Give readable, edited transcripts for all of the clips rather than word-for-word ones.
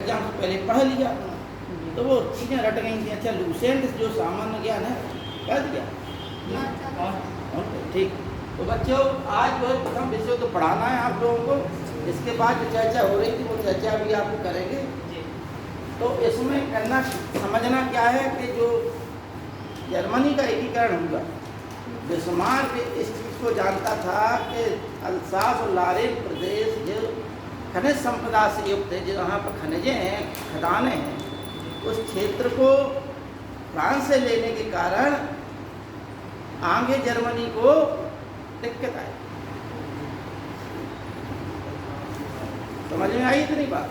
Exam से पहले पढ़ लिया अपना, तो वो चीज़ें रट गई थी। अच्छा लूसेंट जो सामान्य ज्ञान है कह दिया ठीक। तो बच्चों आज जो है प्रथम विषय तो पढ़ाना है आप लोगों को। इसके बाद जो चर्चा हो रही थी वो चर्चा भी आपको करेंगे। तो इसमें करना समझना क्या है कि जो जर्मनी का एकीकरण हुआ, बिस्मार्क इस चीज़ को जानता था कि अल्सास और लॉरेन प्रदेश जो खनिज संपदा से युक्त है, जो यहाँ पर खनिजें हैं, खदानें हैं, उस क्षेत्र को फ्रांस से लेने के कारण आगे जर्मनी को दिक्कत आई। समझ में आई इतनी बात?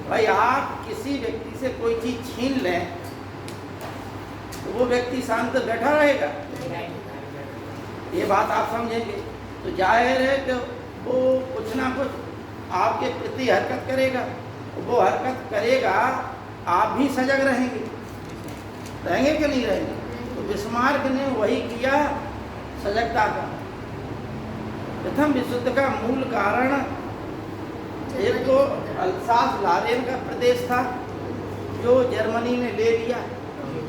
भाई आप किसी व्यक्ति से कोई चीज़ छीन लें तो वो व्यक्ति शांत बैठा रहेगा? ये बात आप समझेंगे। तो जाहिर है कि वो कुछ ना कुछ आपके प्रति हरकत करेगा। वो हरकत करेगा, आप भी सजग रहेंगे कि नहीं रहेंगे? तो बिस्मार्क ने वही किया, सजगता का। प्रथम विश्व युद्ध का मूल कारण एक तो अल्सास लॉरेन का प्रदेश था जो जर्मनी ने ले लिया,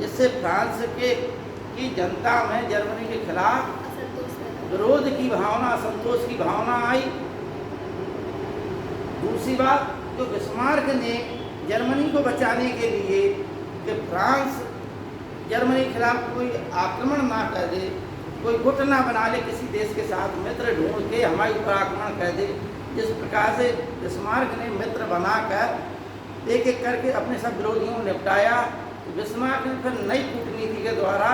जिससे फ्रांस की जनता में जर्मनी के खिलाफ विरोध की भावना, असंतोष की भावना आई। दूसरी बात, जो बिस्मार्क ने जर्मनी को बचाने के लिए कि फ्रांस जर्मनी के खिलाफ कोई आक्रमण ना कर दे, कोई गुट ना बना ले, किसी देश के साथ मित्र ढूंढ के हमारे ऊपर आक्रमण कर दे, जिस प्रकार से बिस्मार्क ने मित्र बनाकर एक एक करके अपने सब विरोधियों को निपटाया। तो बिस्मार्क ने फिर नई कूटनीति के द्वारा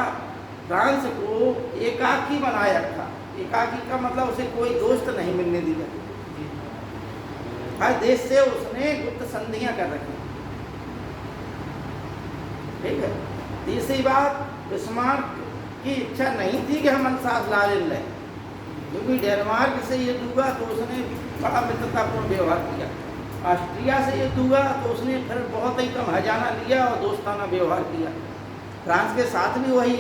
फ्रांस को एकाकी बनाए रखा। एकाकी का मतलब उसे कोई दोस्त नहीं मिलने दिया। हर देश से उसने गुप्त संधियां कर रखी। ठीक है। तीसरी बात, बिस्मार्क की इच्छा नहीं थी कि हम अल्सास लॉरेन लें, क्योंकि डेनमार्क से युद्ध हुआ तो उसने बड़ा मित्रतापूर्ण व्यवहार किया। ऑस्ट्रिया से युद्ध हुआ तो उसने फिर बहुत ही कम हजाना लिया और दोस्ताना व्यवहार किया। फ्रांस के साथ भी वही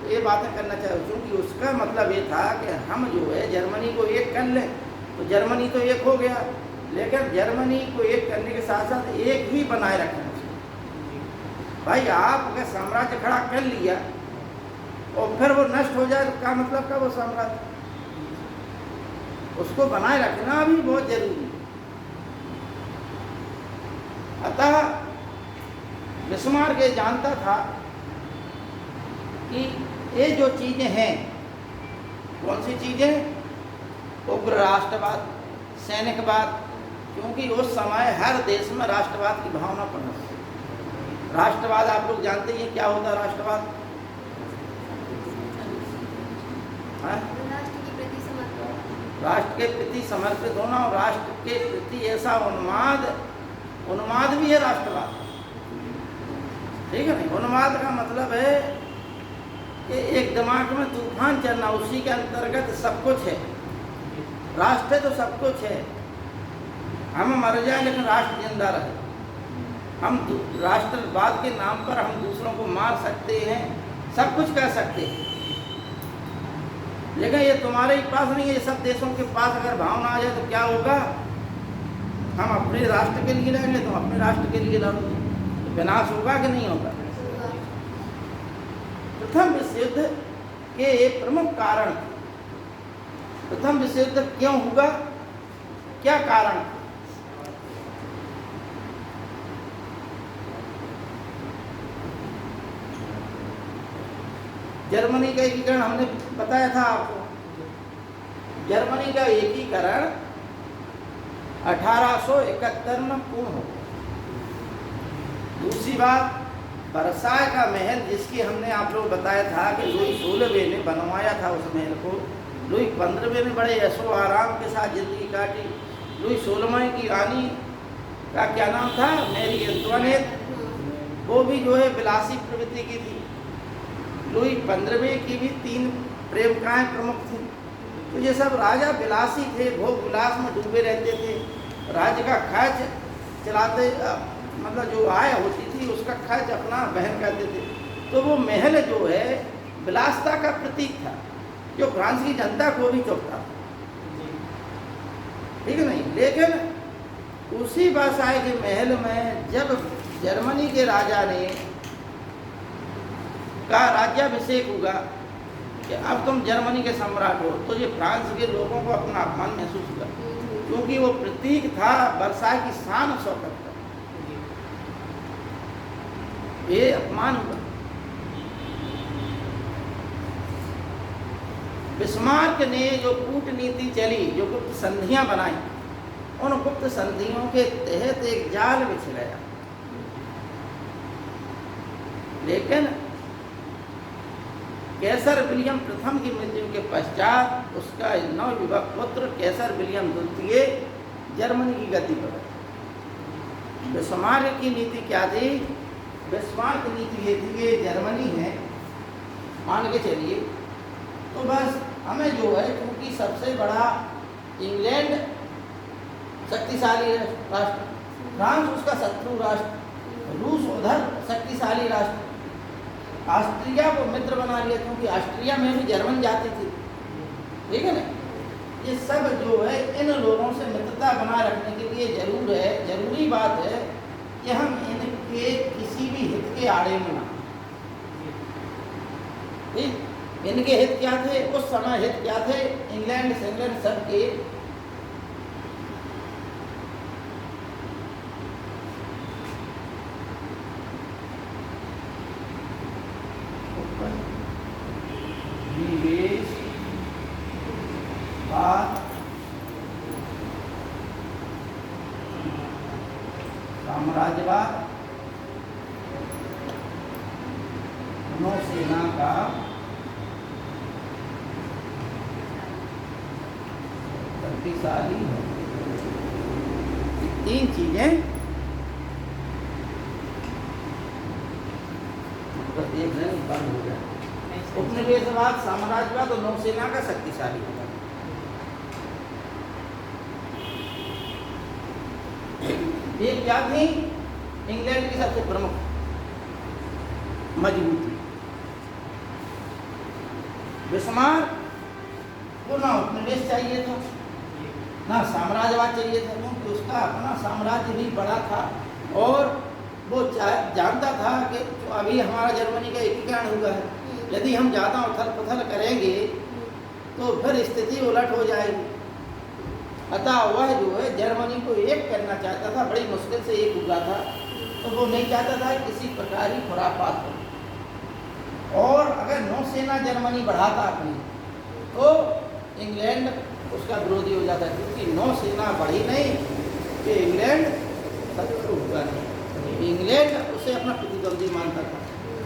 ये बातें करना चाहिए, क्योंकि उसका मतलब ये था कि हम जो है जर्मनी को एक कर लें। तो जर्मनी तो एक हो गया, लेकिन जर्मनी को एक करने के साथ साथ एक ही बनाए रखना चाहिए। भाई आप अगर साम्राज्य खड़ा कर लिया और फिर वो नष्ट हो जाए तो क्या मतलब का वो साम्राज्य? उसको बनाए रखना भी बहुत जरूरी है। अतः बिस्मार्क ये जानता था कि ये जो चीज़ें हैं, कौन सी चीज़ें? उग्र राष्ट्रवाद, सैनिकवाद, क्योंकि उस समय हर देश में राष्ट्रवाद की भावना पनप थी। राष्ट्रवाद आप लोग जानते हैं क्या होता है राष्ट्रवाद? राष्ट्र के प्रति समर्पित होना और राष्ट्र के प्रति ऐसा उन्माद भी है राष्ट्रवाद। ठीक है नहीं? उन्माद का मतलब है कि एक दिमाग में तूफान चलना, उसी के अंतर्गत सब कुछ है। राष्ट्र है तो सब कुछ है। हम मर जाए लेकिन राष्ट्र जिंदा रहे। हम राष्ट्रवाद के नाम पर हम दूसरों को मार सकते हैं, सब कुछ कर सकते हैं, लेकिन ये तुम्हारे ही पास नहीं है। ये सब देशों के पास अगर भावना आ जाए तो क्या होगा? हम अपने राष्ट्र के लिए लड़ेंगे, तुम अपने राष्ट्र के लिए लड़ोगे, तो विनाश होगा कि नहीं होगा? प्रथम विश्व युद्ध के एक प्रमुख कारण, प्रथम विश्व युद्ध क्यों हुआ, क्या कारण? जर्मनी का एकीकरण हमने बताया था आपको। जर्मनी का एकीकरण 1871 में पूर्ण हो गया। दूसरी बात, वर्साय का महल, जिसकी हमने आप लोग बताया था कि लुई 16वें ने बनवाया था, उस महल को लुई 15वें ने बड़े ऐशो आराम के साथ जिंदगी काटी। लुई 16वें की रानी का क्या नाम था? Mary Antoinette. वो भी जो है विलासी प्रवृत्ति की थी। लुई 15वें की भी 3 प्रेमिकाएं प्रमुख थी। तो ये सब राजा विलासी थे, भोग विलास में डूबे रहते थे। राज्य का खर्च चलाते, मतलब जो आय होती थी उसका खर्च अपना वहन करते थे। तो वो महल जो है विलासता का प्रतीक था, जो फ्रांस की जनता को भी चौंकता था। ठीक है नहीं? लेकिन उसी वर्साय के महल में जब जर्मनी के राजा ने का राज्याभिषेक हुआ कि अब तुम जर्मनी के सम्राट हो, तो ये फ्रांस के लोगों को अपना अपमान महसूस हुआ, क्योंकि वो प्रतीक था वर्साय की शान और शौकत का। ये अपमान हुआ। बिस्मार्क ने जो कूटनीति चली, जो गुप्त संधियां बनाई, उन गुप्त संधियों के तहत एक जाल बिछ गया। लेकिन कैसर विलियम प्रथम की मृत्यु के पश्चात उसका नवयुवक पुत्र कैसर विलियम द्वितीय जर्मनी की गद्दी पर बैठा। बिस्मार्क की नीति क्या थी? बिस्मार्क नीति ये थी कि जर्मनी है, मान के चलिए, तो बस हमें जो है, क्योंकि सबसे बड़ा इंग्लैंड शक्तिशाली राष्ट्र, फ्रांस उसका शत्रु राष्ट्र, रूस उधर शक्तिशाली राष्ट्र, ऑस्ट्रिया को मित्र बना लिया, क्योंकि ऑस्ट्रिया में भी जर्मन जाती थी, ठीक है ना। ये सब जो है इन लोगों से मित्रता बनाए रखने के लिए जरूरी बात है कि हम इनके किसी भी हित के आड़े में ना। ठीक, इनके हित क्या थे उस समय? हित क्या थे? इंग्लैंड सिंग्लैंड सब के निवेश, साम्राज्यवाद, नौसेना का शक्तिशाली है। तीन चीजें देख रहे हैं, बंद हो गया। उपनिवेशवाद, साम्राज्यवाद और नौसेना का शक्तिशाली होगा। ये क्या थी? इंग्लैंड की सबसे प्रमुख मजबूती। बिस्मार्क को ना उपनिवेश चाहिए था, ना साम्राज्यवाद चाहिए था, क्योंकि उसका अपना साम्राज्य भी बड़ा था और वो जानता था कि अभी हमारा जर्मनी का एकीकरण हुआ है, यदि हम ज़्यादा उथल पुथल करेंगे तो फिर स्थिति उलट हो जाएगी। अतः वह जो है जर्मनी को एक करना चाहता था, बड़ी मुश्किल से एक हुआ था, तो वो नहीं चाहता था किसी प्रकार की खुरापात हो। और अगर नौसेना जर्मनी बढ़ाता अपनी, तो इंग्लैंड उसका विरोधी हो जाता, क्योंकि नौसेना बढ़ी नहीं कि इंग्लैंड शत्रु हुआ नहीं, इंग्लैंड उसे अपना प्रतिद्वंदी मानता था।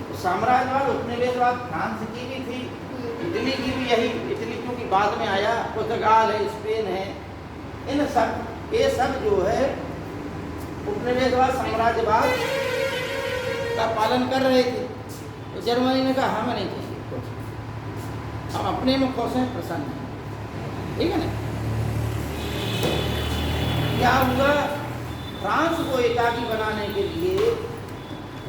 तो साम्राज्यवाद, उपनिवेशवाद फ्रांस की भी थी, इटली की भी यही, इटली क्योंकि बाद में आया, पुर्तगाल है, स्पेन है, इन सब ये सब जो है उपनिवेशवाद साम्राज्यवाद का पालन कर रहे थे। तो जर्मनी ने कहा हमें नहीं चाहिए कुछ, हम अपने में खुश हैं, प्रसन्न हैं, ठीक है ना। क्या हुआ? फ्रांस को एकाकी बनाने के लिए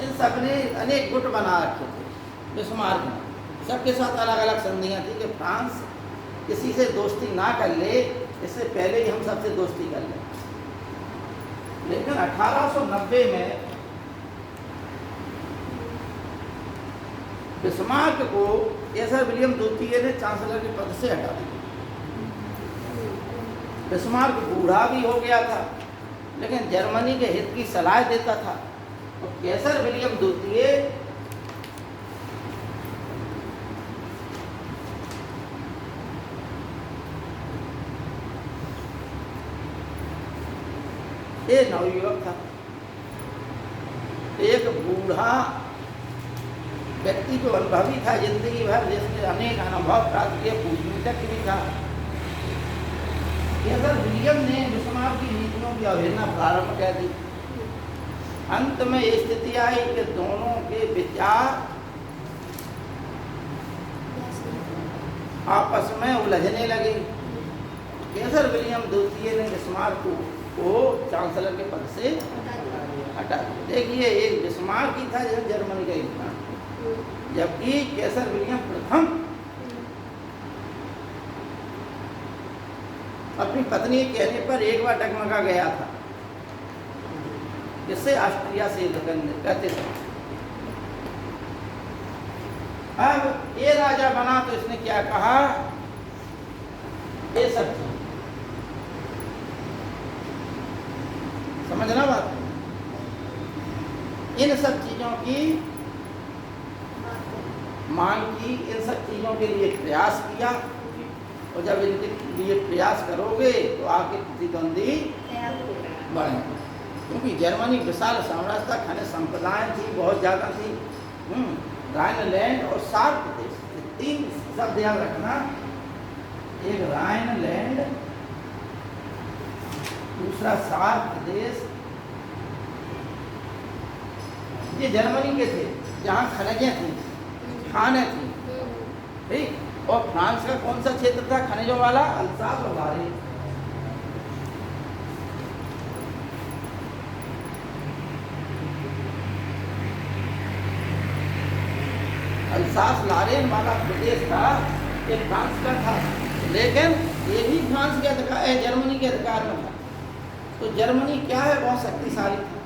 इन सब ने अनेक गुट बना रखे थे। बिस्मार्क ने सबके साथ अलग अलग संधियाँ थी कि फ्रांस किसी से दोस्ती ना कर ले, इससे पहले ही हम सबसे दोस्ती कर लें। लेकिन 1890 में बिस्मार्क को कैसर विलियम द्वितीय ने चांसलर के पद से हटा दिया। बिस्मार्क बूढ़ा भी हो गया था, लेकिन जर्मनी के हित की सलाह देता था। तो कैसर विलियम द्वितीय ये नवयुवक था, एक बूढ़ा व्यक्ति जो अनुभवी था जिंदगी भर, जिसने अनेक अनुभव प्राप्त किए, कूटनीतिज्ञ भी था। कैसर विलियम ने बिस्मार्क की नीतियों की अवहेलना प्रारंभ कर दी। अंत में ये स्थिति आई कि दोनों के विचार आपस में उलझने लगे। कैसर विलियम द्वितीय ने बिस्मार्क को चांसलर के पद से हटा दिया। देखिए, एक बिस्मार्क ही था जिसने जर्मनी का इतिहास, जबकि कैसर विलियम प्रथम अपनी पत्नी के कहने पर एक बार डगमगा गया था, किससे? ऑस्ट्रिया से युद्ध करते थे। अब ये राजा बना तो इसने क्या कहा, ये सब चीज समझना बात, इन सब चीजों की मांग की, इन सब चीजों के लिए प्रयास किया, और जब इनके लिए प्रयास करोगे तो आपके प्रतिद्वंदी बढ़ेंगे। क्योंकि जर्मनी विशाल साम्राज्य था, खनिज संपदाएं थी, बहुत ज़्यादा थी। राइनलैंड और सार्क देश, तीन शब्द याद रखना, एक राइनलैंड, दूसरा सार्क देश, ये जर्मनी के थे जहाँ खनिजें थी, खाने थी, ठीक। और फ्रांस का कौन सा क्षेत्र था खनिजों वाला? अल्सास और लारेन। अल्सास लारेन वाला प्रदेश था, ये फ्रांस का था, लेकिन ये भी फ्रांस के अधिकार, जर्मनी के अधिकार में था। तो जर्मनी क्या है, बहुत शक्तिशाली था।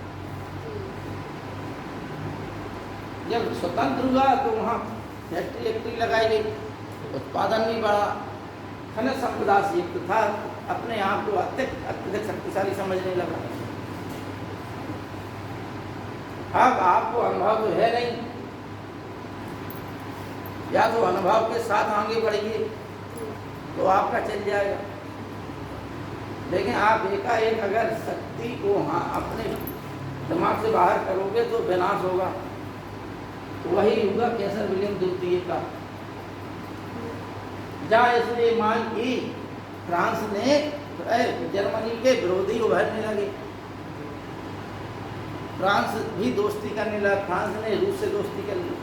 जब स्वतंत्र हुआ तो वहाँ फैक्ट्री लगाई गई, उत्पादन भी बढ़ा, खनिज संपदा से युक्त था, अपने आप को अत्यधिक शक्तिशाली समझने लगा। अब आपको अनुभव तो है नहीं, या तो अनुभव के साथ आगे बढ़िए तो आपका चल जाएगा, लेकिन आप एकाएक अगर शक्ति को अपने दिमाग से बाहर करोगे तो विनाश होगा। वही हुआ कैसर विलियम द्वितीय का, जहाँ इसने मांग की, फ्रांस ने जर्मनी के विरोधी उभरने लगे, फ्रांस भी दोस्ती करने लगा, फ्रांस ने रूस से दोस्ती कर ली,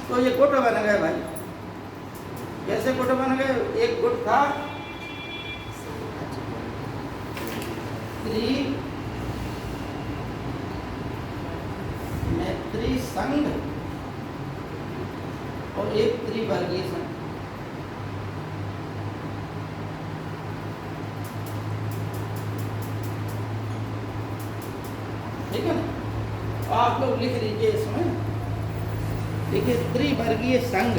तो ये गुट बन गए भाई। कैसे गुट बन गए? एक गुट था मैत्री संघ और एक त्रिवर्गीय संघ। ठीक है ना, आप लोग लिख लीजिए इसमें, देखिए त्रिवर्गीय संघ।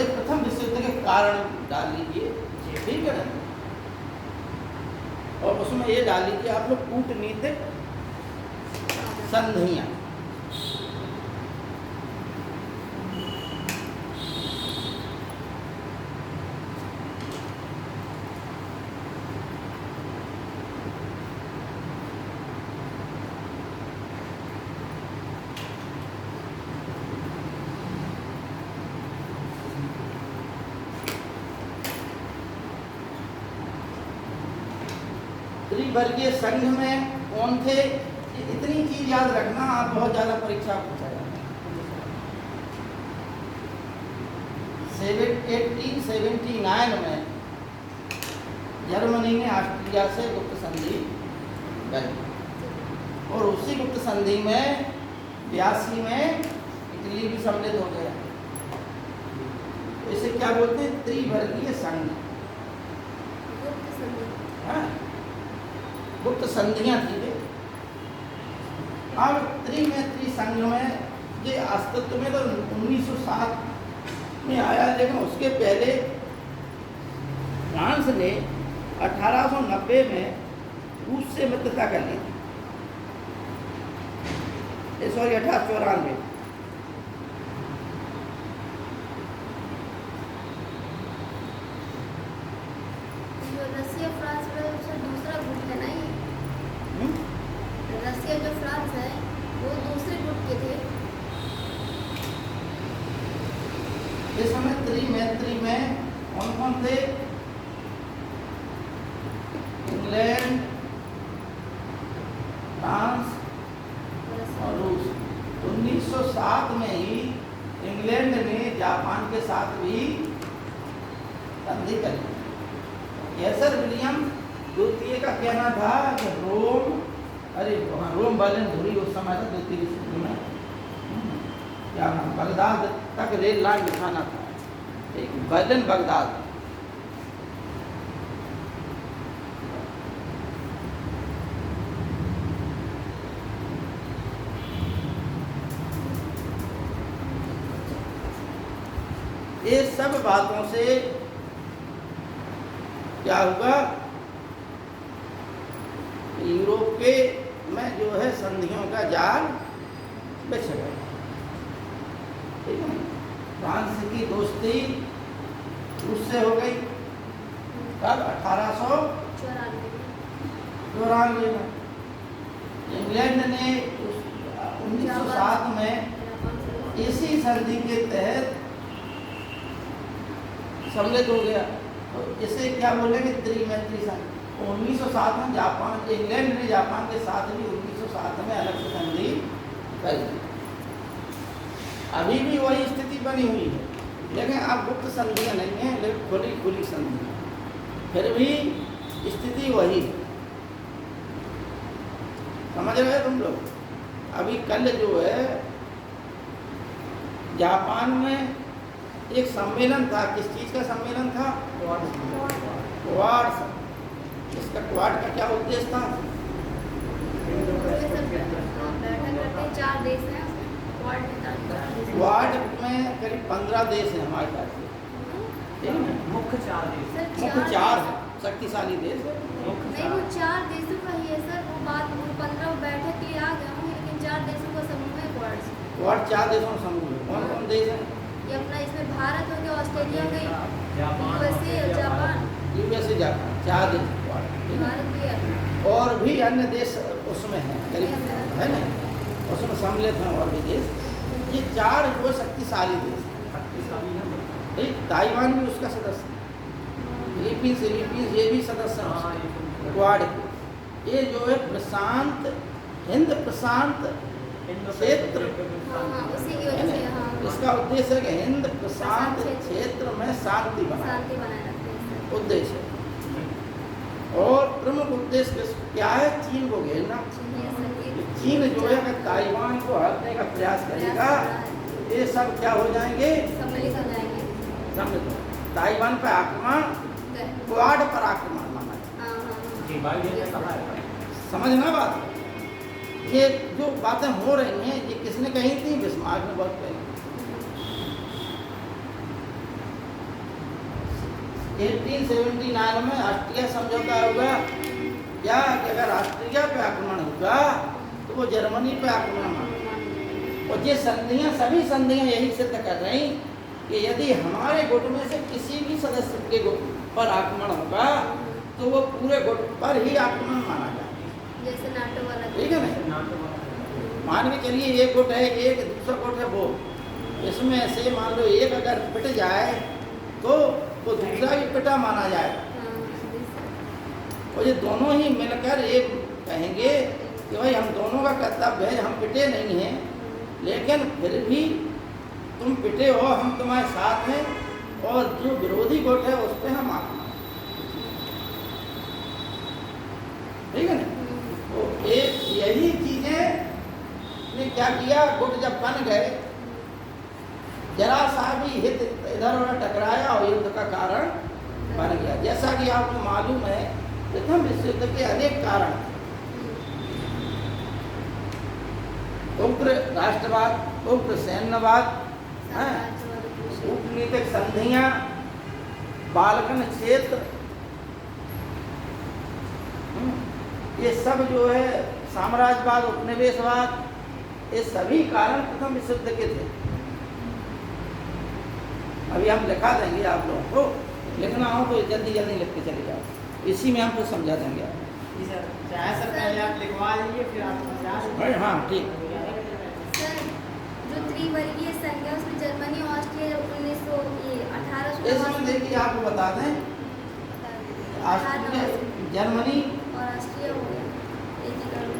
प्रथम विश्व युद्ध के कारण डाल लीजिए, ठीक है ना, और उसमें ये डाल लीजिए आप लोग कूटनीतिक संधियां। त्रिवर्गीय संघ में कौन थे? इतनी चीज याद रखना, आप बहुत ज्यादा परीक्षा पूछा जाता है। 1879 में जर्मनी ने ऑस्ट्रिया से गुप्त संधि की, और उसी गुप्त संधि में 82 में इटली भी सम्मिलित हो गया। तो इसे क्या बोलते हैं? त्रिवर्गीय संघ। गुप्त संधियां थी वे। अब त्रिमैत्री संघ में ये अस्तित्व में तो 1907 में आया, लेकिन उसके पहले फ्रांस ने 1890 में रूस से मित्रता कर ली थी, सॉरी 1894। रसिया फ्रांस में दूसरा गुट है ना, ये रसिया जो फ्रांस है वो दूसरे गुट के थे। इस समय त्रिमैत्री में कौन कौन थे? इंग्लैंड, फ्रांस और रूस। 1907 में ही इंग्लैंड ने जापान के साथ भी संधि कर ली। कैसर विलियम द्वितीय का कहना था कि रोम बर्लिन धुरी उस समय था द्वितीय विश्व युद्ध में, क्या नाम, बगदाद तक रेल लाइन बिछाना था, एक बर्लिन बगदाद। ये सब बातों से क्या होगा, यूरोप के में जो है संधियों का जाल बिछ गया। ठीक है, फ्रांस की दोस्ती रूस से हो गई कब, 1894 में। इंग्लैंड ने 1907 में इसी संधि के तहत सम्मिलित हो गया, तो इसे क्या बोलेंगे, त्रिमैत्री संधि। 1907 में जापान, इंग्लैंड ने जापान के साथ भी 1907 में अलग से संधि कर दी। अभी भी वही स्थिति बनी हुई है, लेकिन अब गुप्त संधियाँ नहीं है, लेकिन खुली खुली संधि, फिर भी स्थिति वही। समझ रहे तुम लोग। अभी कल जो है जापान में एक सम्मेलन था, किस चीज का सम्मेलन था, क्वाड। इसका क्वाड का क्या उद्देश्य था, क्वाड में करीब 15 देश हैं हमारे पास, ठीक है, मुख्य 4 देश, मुख्य 4 शक्तिशाली देश। नहीं, वो 4 देशों का ही है सर, वो बात वो 15 बैठक के लिए आ गया हूँ, लेकिन 4 देशों का समूह है क्वाड। क्वाड 4 देशों का समूह है। कौन कौन देश है ये अपना, इसमें भारत हो गया, ऑस्ट्रेलिया गई, यूएसए, जापान, यूएसए, जापान, 4 देश क्वाड, ठीक है। भारत भी है। और भी अन्य देश उसमें हैं करीब, है ना, उसमें सम्मिलित हैं और भी देश। ये 4 जो शक्तिशाली देश हैं। ताइवान भी उसका सदस्य है, फिलीपींस ये भी सदस्य हैं क्वाड के। ये जो है प्रशांत, हिंद प्रशांत क्षेत्र, उसी की वजह से इसका उद्देश्य है कि हिंद प्रशांत क्षेत्र में शांति बनाए रखते हैं उद्देश्य है। और प्रमुख उद्देश्य क्या है, चीन को घेरना। चीन जो है ताइवान को हटाने का प्रयास करेगा, ये सब क्या हो जाएंगे, सम्मिलित हो जाएंगे। सम्मिलित। ताइवान पर आक्रमण, क्वाड पर आक्रमण माना जाए। समझना बात, ये जो बातें हो रही हैं, ये किसने कही थी, बिस्मार्क ने बहुत कही। 1879 में ऑस्ट्रिया समझौता होगा क्या, कि अगर ऑस्ट्रिया पे आक्रमण होगा तो वो जर्मनी पे आक्रमण मानेगा। और ये संधियाँ, सभी संधियाँ यही सिद्ध कर रही कि यदि हमारे गुट में से किसी भी सदस्य के गुट पर आक्रमण होगा तो वो पूरे गुट पर ही आक्रमण माना जाए, जैसे नाटो वाला, ठीक है ना। मान के चलिए एक गुट है, एक दूसरा गुट है, वो इसमें से मान लो एक अगर पिट जाए तो वो दूसरा भी पिटा माना जाए। और ये दोनों ही मिलकर ये कहेंगे कि भाई हम दोनों का कर्तव्य है, हम पिटे नहीं हैं, लेकिन फिर भी तुम पिटे हो, हम तुम्हारे साथ हैं, और जो विरोधी गुट है उस पर हम आक्रमण, ठीक है ना। तो यही चीजें ने क्या किया, गुट जब बन गए, जरा सा भी हित इधर उधर टकराया और युद्ध का कारण बन गया। जैसा कि आपको मालूम है, प्रथम विश्व युद्ध के अनेक कारण, उग्र राष्ट्रवाद, उग्र सैन्यवाद, कूटनीतिक संधियां, बाल्कन क्षेत्र, ये सब जो है साम्राज्यवाद, उपनिवेशवाद, ये सभी कारण प्रथम विश्व युद्ध के थे। अभी हम लिखा देंगे आप लोगों को, लिखना हो तो जल्दी जल्दी लिख के चले जाओ, इसी में हम कुछ समझा देंगे आप। सर पहले आप लिखवा लीजिए, फिर आप हाँ ठीक। सर, जो त्रिवर्गीय संघ है उसमें जर्मनी, ऑस्ट्रिया 1800 इसमें देखिए आपको बता दें, ऑस्ट्रिया, जर्मनी और ऑस्ट्रिया हो गया एकीकरण,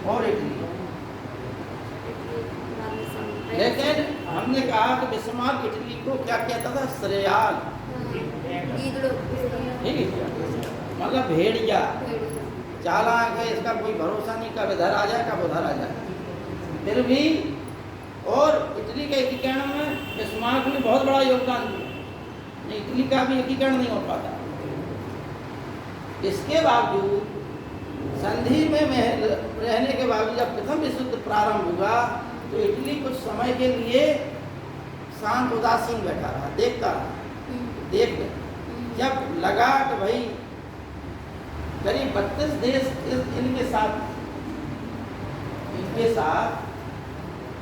और इटली। लेकिन हम हमने कहा कि बिस्मार्क इटली को क्या कहता था? श्रेयाल, गीदड़ों ठीक है, मतलब भेड़िया, चालाक है, इसका कोई भरोसा नहीं, कब इधर आ जाए कब उधर आ जाए। फिर भी और इटली के एकीकरण में बिस्मार्क ने बहुत बड़ा योगदान दिया, इटली का भी एकीकरण नहीं हो पाता। इसके बावजूद संधि में रहने के बावजूद जब प्रथम विश्व युद्ध प्रारंभ हुआ तो इटली कुछ समय के लिए शांत उदासीन बैठा रहा, देखता रहा, देख ले। जब लगा कि भाई करीब 32 देश इनके साथ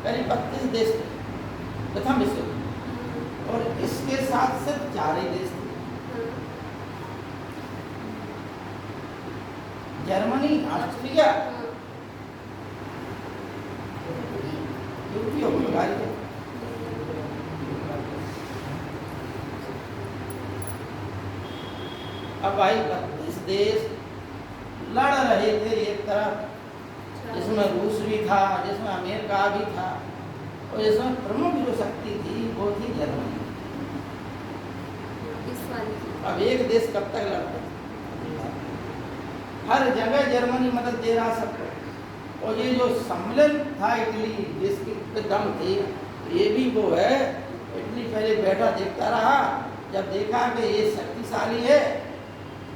करीब 32 देश थे प्रथम विश्व युद्ध, और इसके साथ सिर्फ 4 ही देश थे, जर्मनी, ऑस्ट्रिया, यूरोपीय और बुल्गारिया। अब भाई 32 देश लड़ रहे थे एक तरफ, जिसमें रूस भी था, जिसमें अमेरिका भी था, और जिसमें प्रमुख जो शक्ति थी वो थी जर्मनी। अब एक देश कब तक लड़ता? हर जगह जर्मनी मदद दे रहा सबको, और ये जो सम्मेलन था इटली जिसकी दम थी, ये भी वो है। इटली पहले बैठा देखता रहा, जब देखा कि ये शक्तिशाली है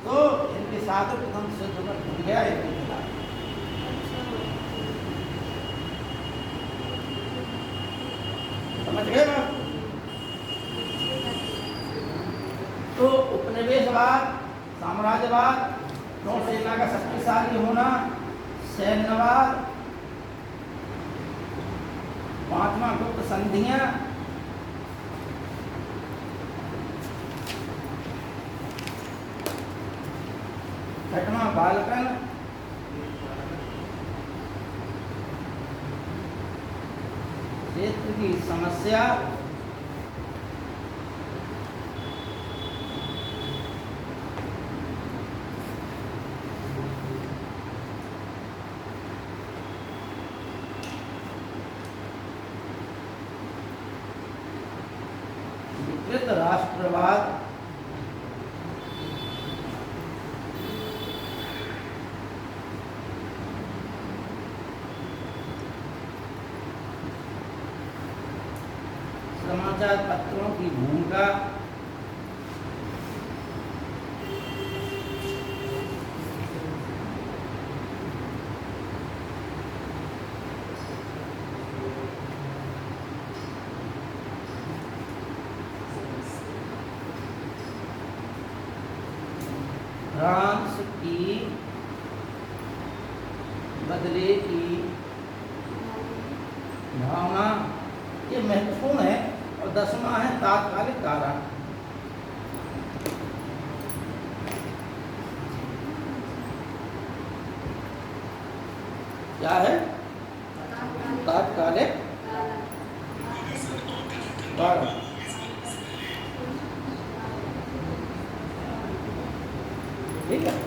तो इनके साथ प्रथम युद्ध में घुल गया इटली के साथ। समझ गए ना? तो उपनिवेशवाद, साम्राज्यवाद, नौसेना का शक्तिशाली होना, सैन्यवाद, 5वां गुप्त संधियां, छठवां बाल्कन, क्षेत्र की समस्या, विकृत राष्ट्रवाद, समाचार पत्रों की भूमिका, फ्रांस की बदले की भावना, ये महत्वपूर्ण है। और 10वां है तात्कालिक कारण। क्या है? तात्कालिक कारण। ठीक है।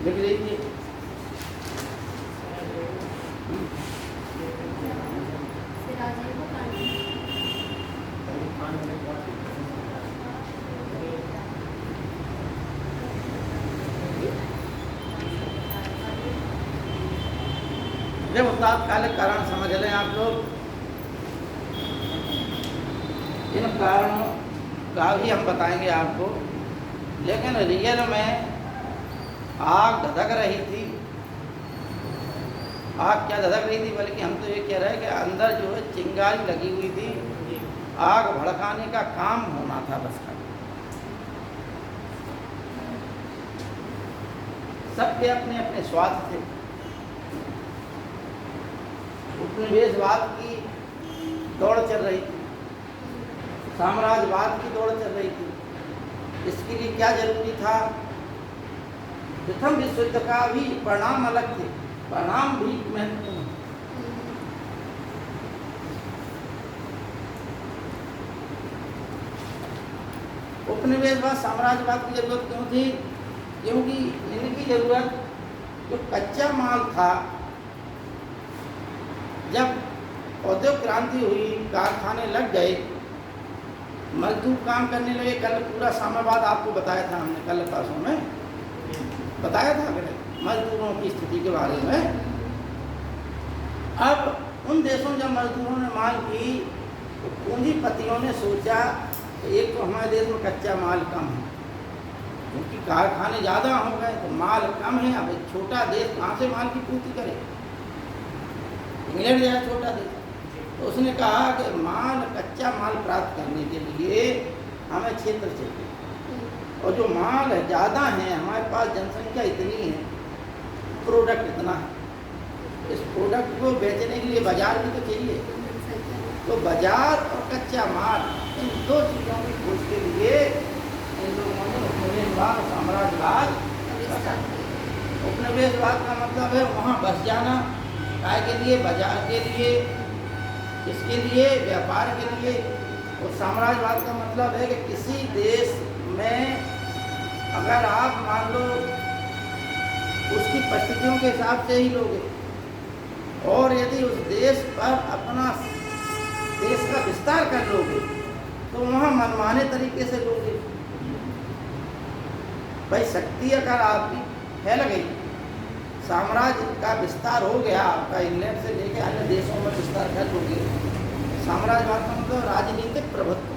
लिख लीजिए। देखो तात्कालिक कारण समझ लें आप लोग। इन कारणों का भी हम बताएंगे आपको, लेकिन रियल में आग धधक रही थी। आग क्या धधक रही थी, बल्कि हम तो ये कह रहे हैं कि अंदर जो है चिंगारी लगी हुई थी, आग भड़काने का काम होना था बस का। सबके अपने अपने स्वार्थ थे। उपनिवेशवाद की दौड़ चल रही थी, साम्राज्यवाद की दौड़ चल रही थी। इसके लिए क्या जरूरी था? प्रथम विश्व युद्ध का भी परिणाम अलग थे, परिणाम भी महत्वपूर्ण। उपनिवेशवाद साम्राज्यवाद की जरूरत क्यों थी? क्योंकि इनकी जरूरत जो कच्चा माल था, जब औद्योगिक क्रांति हुई, कारखाने लग गए, मजदूर काम करने लगे। कल पूरा साम्यवाद आपको बताया था हमने, कल क्लासों में बताया था मजदूरों की स्थिति के बारे में। अब उन देशों जब मजदूरों ने मांग की तो पूंजीपतियों ने सोचा कि एक तो हमारे देश में कच्चा माल कम है, क्योंकि कारखाने ज़्यादा हो गए तो माल कम है। अब एक छोटा देश कहाँ से माल की पूर्ति करे? इंग्लैंड जैसा छोटा देश। तो उसने कहा कि माल, कच्चा माल प्राप्त करने के लिए हमें क्षेत्र चाहिए, और जो माल है ज़्यादा है, हमारे पास जनसंख्या इतनी है, प्रोडक्ट इतना है, इस प्रोडक्ट को बेचने के लिए बाजार भी तो चाहिए। तो बाजार और कच्चा माल, इन दो चीज़ों की खोज के लिए इन लोगों ने उपनिवेशवाद और साम्राज्यवाद। उपनिवेशवाद का मतलब है वहाँ बस जाना, काय के लिए? बाजार के लिए, इसके लिए, व्यापार के लिए। और साम्राज्यवाद का मतलब है कि किसी देश में अगर आप मान लो उसकी परिस्थितियों के हिसाब से ही लोगे, और यदि उस देश पर अपना देश का विस्तार कर लोगे तो वहाँ मनमाने तरीके से लोगे। भाई शक्ति अगर आपकी फैल गई, साम्राज्य का विस्तार हो गया आपका, इंग्लैंड से लेकर अन्य देशों में विस्तार कर लोगे। साम्राज्यवाद का मतलब राजनीतिक प्रभुत्व,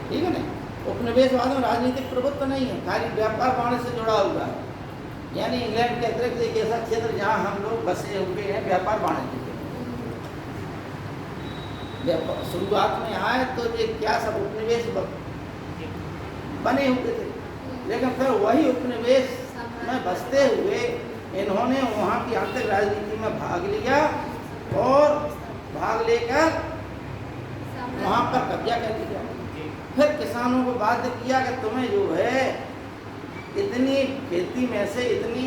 ठीक है ना? उपनिवेशवाद में राजनीतिक प्रभुत्व नहीं है, खाली व्यापार वाणिज्य से जुड़ा हुआ है। यानी इंग्लैंड के अतिरिक्त एक ऐसा क्षेत्र जहाँ हम लोग बसे हुए हैं व्यापार वाणिज्य के। शुरुआत में आए तो ये क्या सब उपनिवेश बने हुए थे, लेकिन फिर वही उपनिवेश में बसते हुए इन्होंने वहाँ की आंतरिक राजनीति में भाग लिया, और भाग लेकर वहाँ पर कब्जा कर लिया। फिर किसानों को बाध्य किया कि तुम्हें जो है इतनी खेती में से इतनी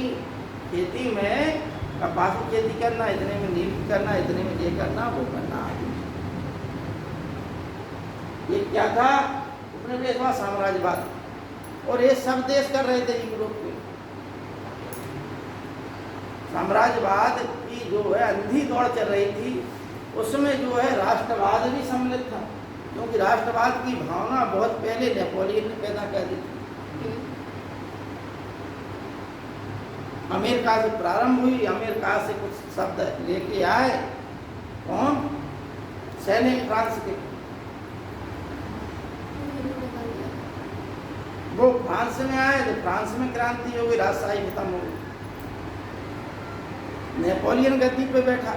खेती में कपास की खेती करना, इतने में नील की करना, इतने में ये करना, वो करना। ये क्या था? उपनिवेशवाद, साम्राज्यवाद। और ये सब देश कर रहे थे यूरोप के। साम्राज्यवाद की जो है अंधी दौड़ चल रही थी, उसमें जो है राष्ट्रवाद भी सम्मिलित था, क्योंकि राष्ट्रवाद की भावना बहुत पहले नेपोलियन ने पैदा कर दी थी। अमेरिका से प्रारंभ हुई, अमेरिका से कुछ शब्द लेके आए कौन? सैनिक फ्रांस के। वो फ्रांस में आए तो फ्रांस में क्रांति हो गई, राजशाही खत्म हो गई। नेपोलियन गद्दी पे बैठा।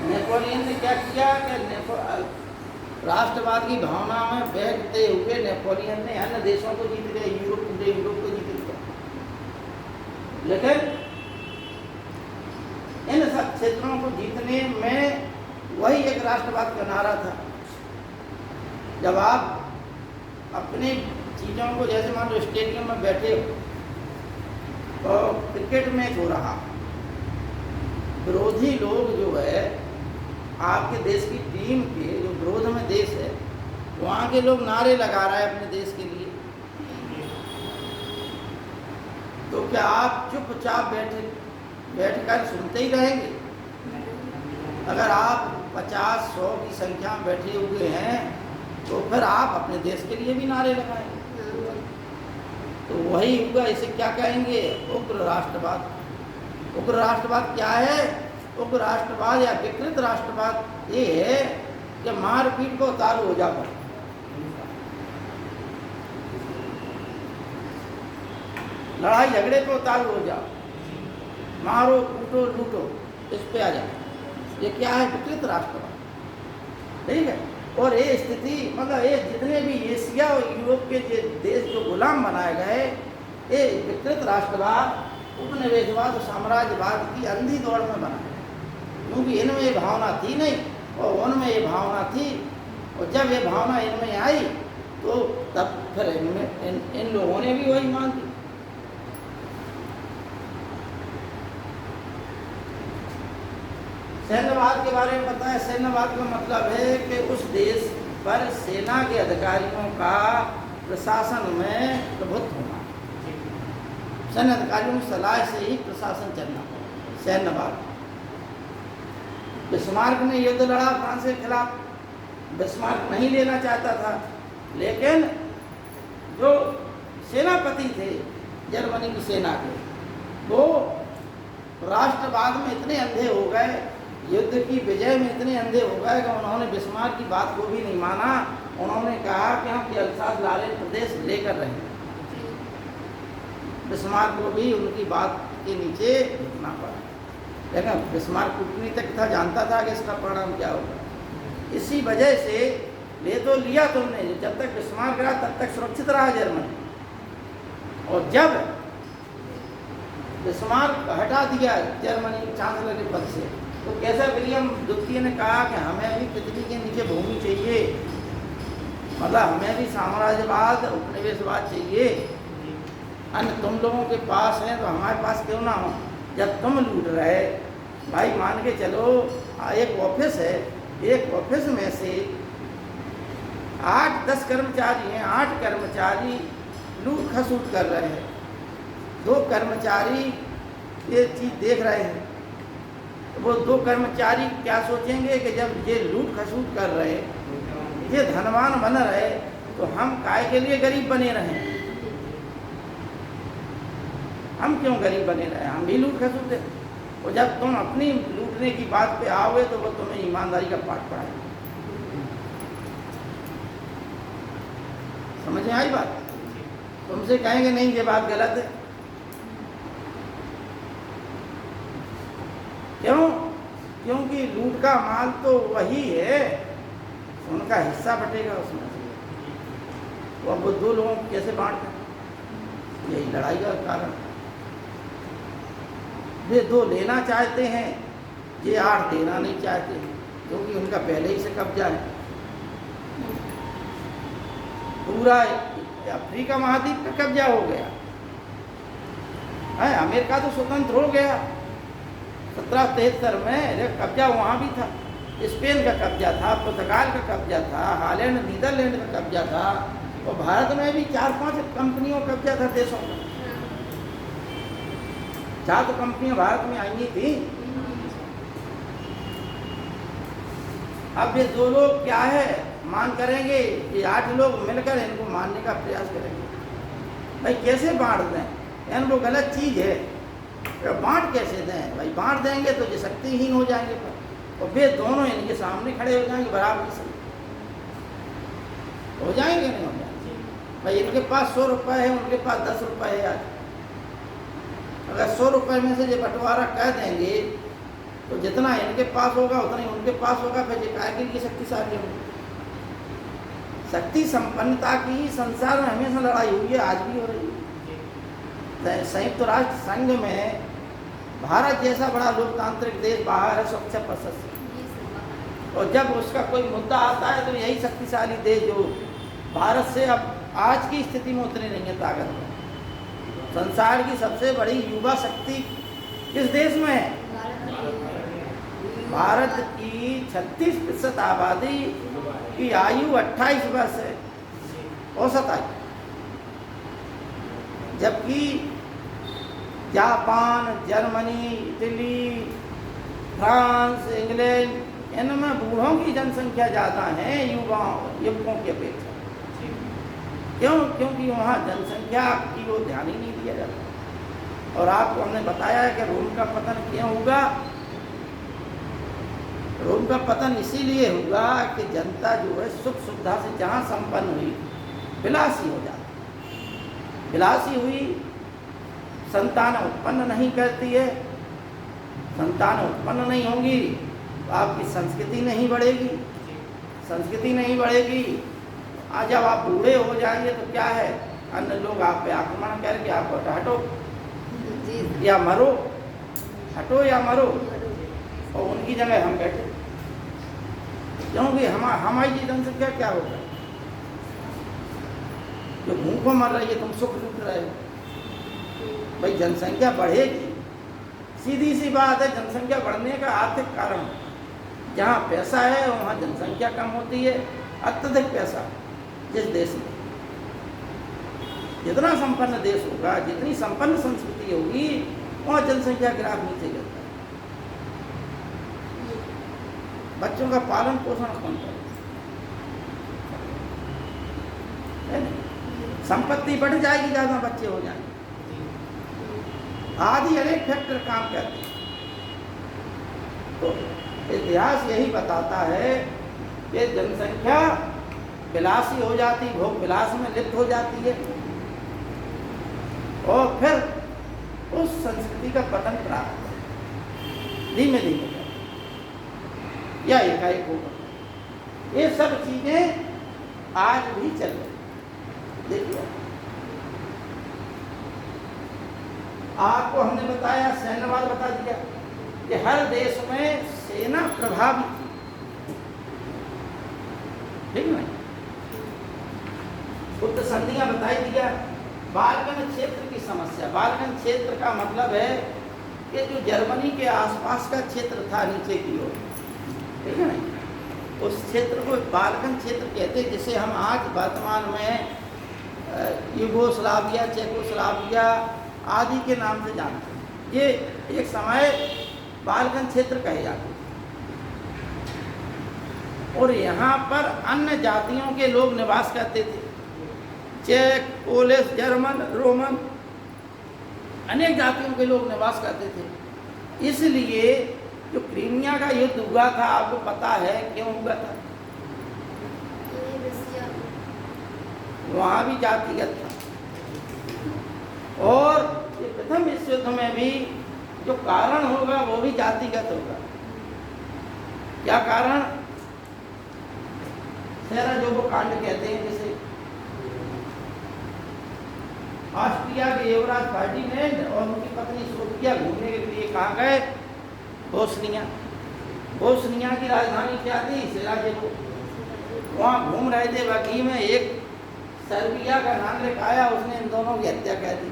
नेपोलियन ने क्या किया कि राष्ट्रवाद की भावना में बहते हुए नेपोलियन ने अन्य देशों को जीत लिया, यूरोप को जीत लिया। लेकिन इन सब क्षेत्रों को जीतने में वही एक राष्ट्रवाद का नारा था। जब आप अपनी चीज़ों को, जैसे मान लो स्टेडियम में बैठे हो तो क्रिकेट मैच हो रहा, विरोधी लोग जो है आपके देश की टीम के, जो विरोध में देश है, वहाँ के लोग नारे लगा रहा है अपने देश के लिए, तो क्या आप चुपचाप बैठकर सुनते ही रहेंगे? अगर आप 50-100 की संख्या में बैठे हुए हैं तो फिर आप अपने देश के लिए भी नारे लगाएंगे। तो वही हुआ, इसे क्या कहेंगे? उग्र राष्ट्रवाद। उग्र राष्ट्रवाद क्या है? उग्र राष्ट्रवाद या विकृत राष्ट्रवाद ये है कि मारपीट को उतारू हो जाओ, लड़ाई झगड़े पे उतारू हो जाओ, मारो कूटो लूटो, इस पे आ जाओ। ये क्या है? विकृत राष्ट्रवाद। ठीक है। और ये स्थिति मतलब ये जितने भी एशिया और यूरोप के जो देश जो गुलाम बनाए गए, ये विकृत राष्ट्रवाद, उपनिवेशवाद और साम्राज्यवाद की अंधी दौड़ में बना है, क्योंकि इनमें ये भावना थी नहीं और उनमें ये भावना थी। और जब ये भावना इनमें आई तो तब फिर इन लोगों ने भी वही मान ली। सैन्यवाद के बारे में पता है? सैन्यवाद का मतलब है कि उस देश पर सेना के अधिकारियों का प्रशासन में प्रभुत्व होना, सैन्य अधिकारियों की सलाह से ही प्रशासन चलना, सैन्यवाद। बिस्मार्क ने युद्ध लड़ा फ्रांस के खिलाफ, बिस्मार्क नहीं लेना चाहता था, लेकिन जो सेनापति थे जर्मनी की सेना के, वो राष्ट्रवाद में इतने अंधे हो गए, युद्ध की विजय में इतने अंधे हो गए कि उन्होंने बिस्मार्क की बात को भी नहीं माना। उन्होंने कहा कि हम अल्सास लारेन प्रदेश लेकर रहेंगे। बिस्मार्क को भी उनकी बात के नीचे झुकना पड़ा, लेकिन बिस्मार्क कूटनीतिक था, जानता था कि इसका परिणाम क्या होगा। इसी वजह से ले तो लिया तुमने, जब तक बिस्मार्क रहा तब तक सुरक्षित रहा जर्मनी, और जब बिस्मार्क हटा दिया जर्मनी चांसलर के पद से, तो कैसर विलियम द्वितीय ने कहा कि हमें भी पृथ्वी के नीचे भूमि चाहिए, मतलब हमें भी साम्राज्यवाद उपनिवेशवाद चाहिए, अन्य तुम लोगों के पास है तो हमारे पास क्यों ना हो। जब तुम लूट रहे भाई, मान के चलो एक ऑफिस है, एक ऑफिस में से 8-10 कर्मचारी हैं, 8 कर्मचारी लूट खसूट कर रहे हैं, 2 कर्मचारी ये चीज़ देख रहे हैं। वो 2 कर्मचारी क्या सोचेंगे कि जब ये लूट खसूट कर रहे, ये धनवान बन रहे, तो हम काय के लिए गरीब बने रहें? हम क्यों गरीब बने रहे? हम भी लूट खसूट दें। और जब तुम अपनी लूटने की बात पे आओगे तो वो तुम्हें ईमानदारी का पाठ पढ़ाएगा। समझ में आई बात? तुमसे कहेंगे नहीं ये बात गलत है। क्यों? क्योंकि लूट का माल तो वही है, उनका हिस्सा बटेगा उसमें से। तो अब वो 2 लोगों को कैसे बांटते? यही लड़ाई का कारण। वे 2 लेना चाहते हैं, ये 8 देना नहीं चाहते, क्योंकि उनका पहले ही से कब्जा है। पूरा अफ्रीका महाद्वीप का कब्जा हो गया है, अमेरिका तो स्वतंत्र हो गया 1773 में, कब्जा वहाँ भी था। स्पेन का कब्जा था, पुर्तगाल का कब्जा था, हॉलैंड नीदरलैंड का कब्जा था, और भारत में भी 4-5 कंपनियों का कब्जा था देशों का। 4 तो कंपनियां भारत में आई थी। अब ये 2 लोग क्या है मांग करेंगे, ये 8 लोग मिलकर इनको मारने का प्रयास करेंगे। भाई कैसे बांट दें? इनको गलत चीज़ है, तो बांट कैसे दें? भाई बांट देंगे तो ये शक्तिहीन हो जाएंगे, और वे दोनों इनके सामने खड़े हो जाएंगे बराबर से। हो जाएंगे नहीं हो जाएंगे? भाई इनके पास 100 रुपये है, उनके पास 10 रुपये है। आज अगर 100 रुपये में से ये बंटवारा कर देंगे तो जितना इनके पास होगा उतना ही उनके पास होगा, फिर ये कारगिल की शक्तिशाली होगी। शक्ति संपन्नता की संसार में हमेशा लड़ाई हुई है, आज भी हो रही है। संयुक्त राष्ट्र संघ में भारत जैसा बड़ा लोकतांत्रिक देश बाहर है 156 से, और जब उसका कोई मुद्दा आता है तो यही शक्तिशाली देश जो भारत से अब आज की स्थिति में उतरी नहीं है ताकत में, संसार की सबसे बड़ी युवा शक्ति किस देश में है? भारत की 36% आबादी की आयु 28 वर्ष है, औसत आयु, जबकि Japan, Germany, Italy, France, England, इनमें बूढ़ों की जनसंख्या ज़्यादा है युवकों की अपेक्षा। क्यों? क्योंकि वहाँ जनसंख्या की ओर ध्यान ही नहीं दिया जाता। और आपको हमने बताया है कि रोम का पतन क्यों होगा। रोम का पतन इसीलिए होगा कि जनता जो है सुख सुविधा से जहाँ संपन्न हुई विलासी हो जाती, विलासी हुई, संतान उत्पन्न नहीं करती है। संतान उत्पन्न नहीं होंगी तो आपकी संस्कृति नहीं बढ़ेगी, संस्कृति नहीं बढ़ेगी। आज जब आप बूढ़े हो जाएंगे तो क्या है, अन्य लोग आप पे आक्रमण करके आपको हटो या मरो, हटो या मरो, और उनकी जगह हम बैठे। क्योंकि हमारी जनसंख्या क्या होगा, जो भूखों मर रही है तुम सुख लूट रहे हो। भाई जनसंख्या बढ़ेगी, सीधी सी बात है, जनसंख्या बढ़ने का आर्थिक कारण, जहाँ पैसा है वहाँ जनसंख्या कम होती है। अत्यधिक पैसा जिस देश में, जितना संपन्न देश होगा, जितनी संपन्न संस्कृति होगी, वहाँ जनसंख्या ग्राफ नीचे गिरता है। बच्चों का पालन पोषण कौन करे, संपत्ति बढ़ जाएगी, ज़्यादा बच्चे हो जाएंगे, आदि अनेक फैक्टर काम करते हैं। तो इतिहास यही बताता है कि जनसंख्या विलासी हो जाती, भोग विलास में लिप्त हो जाती है, और फिर उस संस्कृति का पतन प्राप्त धीमे धीमे या एकाएक होगा। ये सब चीजें आज भी चल रही। देखिए आपको हमने बताया, सैन्यवाद बता दिया कि हर देश में सेना प्रभावी थी, ठीक है। गुप्त संधियां बताई दिया। बालकन क्षेत्र की समस्या, बालकन क्षेत्र का मतलब है कि जो जर्मनी के आसपास का क्षेत्र था नीचे की ओर, ठीक है ना, उस क्षेत्र को बालकन क्षेत्र कहते हैं, जिसे हम आज वर्तमान में यूगोस्लाविया, चेकोस्लाविया आदि के नाम से जानते हैं। ये एक समय बालकन क्षेत्र कहे जाते हैं, और यहाँ पर अन्य जातियों के लोग निवास करते थे, चेक, पोलिश, जर्मन, रोमन, अनेक जातियों के लोग निवास करते थे। इसलिए जो क्रीमिया का युद्ध हुआ था, आपको पता है क्यों हुआ था? वहाँ भी जातिगत था, और ये प्रथम विश्व युद्ध में भी जो कारण होगा वो भी जातिगत होगा। क्या कारण? सेराजोगो कांड कहते हैं, जिसे ऑस्ट्रिया के युवराज फर्डिनेंड और उनकी पत्नी सोफिया घूमने के लिए कहाँ गए? बोस्निया। बोस्निया की राजधानी क्या थी? सेराजेवो। वहाँ घूम रहे थे, बाकी में एक सर्बिया का नागरिक आया, उसने इन दोनों की हत्या कर दी।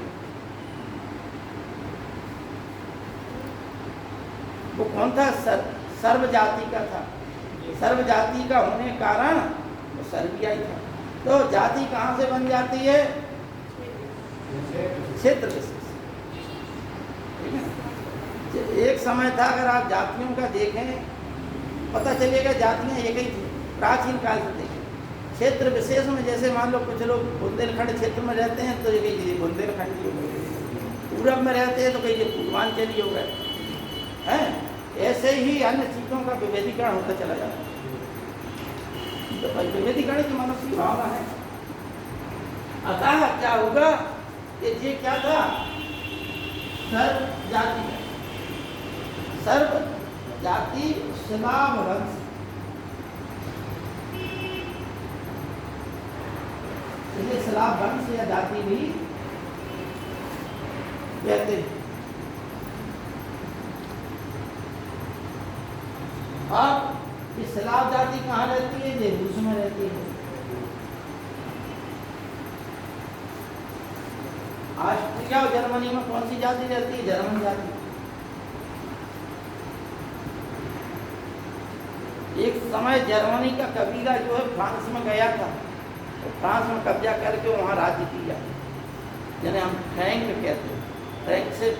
वो कौन था? सर्ब जाति का था। सर्ब जाति का होने के कारण वो सर्बिया ही था। तो जाति कहाँ से बन जाती है? क्षेत्र विशेष। एक समय था, अगर आप जातियों का देखें पता चलेगा जातियां एक ही थी, प्राचीन काल से देखें। क्षेत्र विशेष में जैसे मान लो कुछ लोग बुंदेलखंड क्षेत्र में रहते हैं तो ये कहीं बुंदेलखंड हो गए, पूरब में रहते हैं तो कहीं पूर्वांचली हो गए, हैं? ऐसे ही अन्य चीज़ों का विभेदीकरण होता चला जाता है। तो विभेदीकरण की मनुष्य की भावना है। अतः क्या होगा कि ये क्या था? सर्व जाति, सर्व जाति स्लाव वंश, इसलिए स्लाव वंश या जाति भी कहते हैं। अब ये स्लाव जाति कहाँ रहती है? ये रूस में रहती है। ऑस्ट्रिया और जर्मनी में कौन सी जाति रहती है? जर्मन जाति। एक समय जर्मनी का कबीला जो है फ्रांस में गया था, तो फ्रांस में कब्जा करके वहाँ राज्य किया, जिन्हें हम फ्रैंक कहते हैं। फ्रैंक से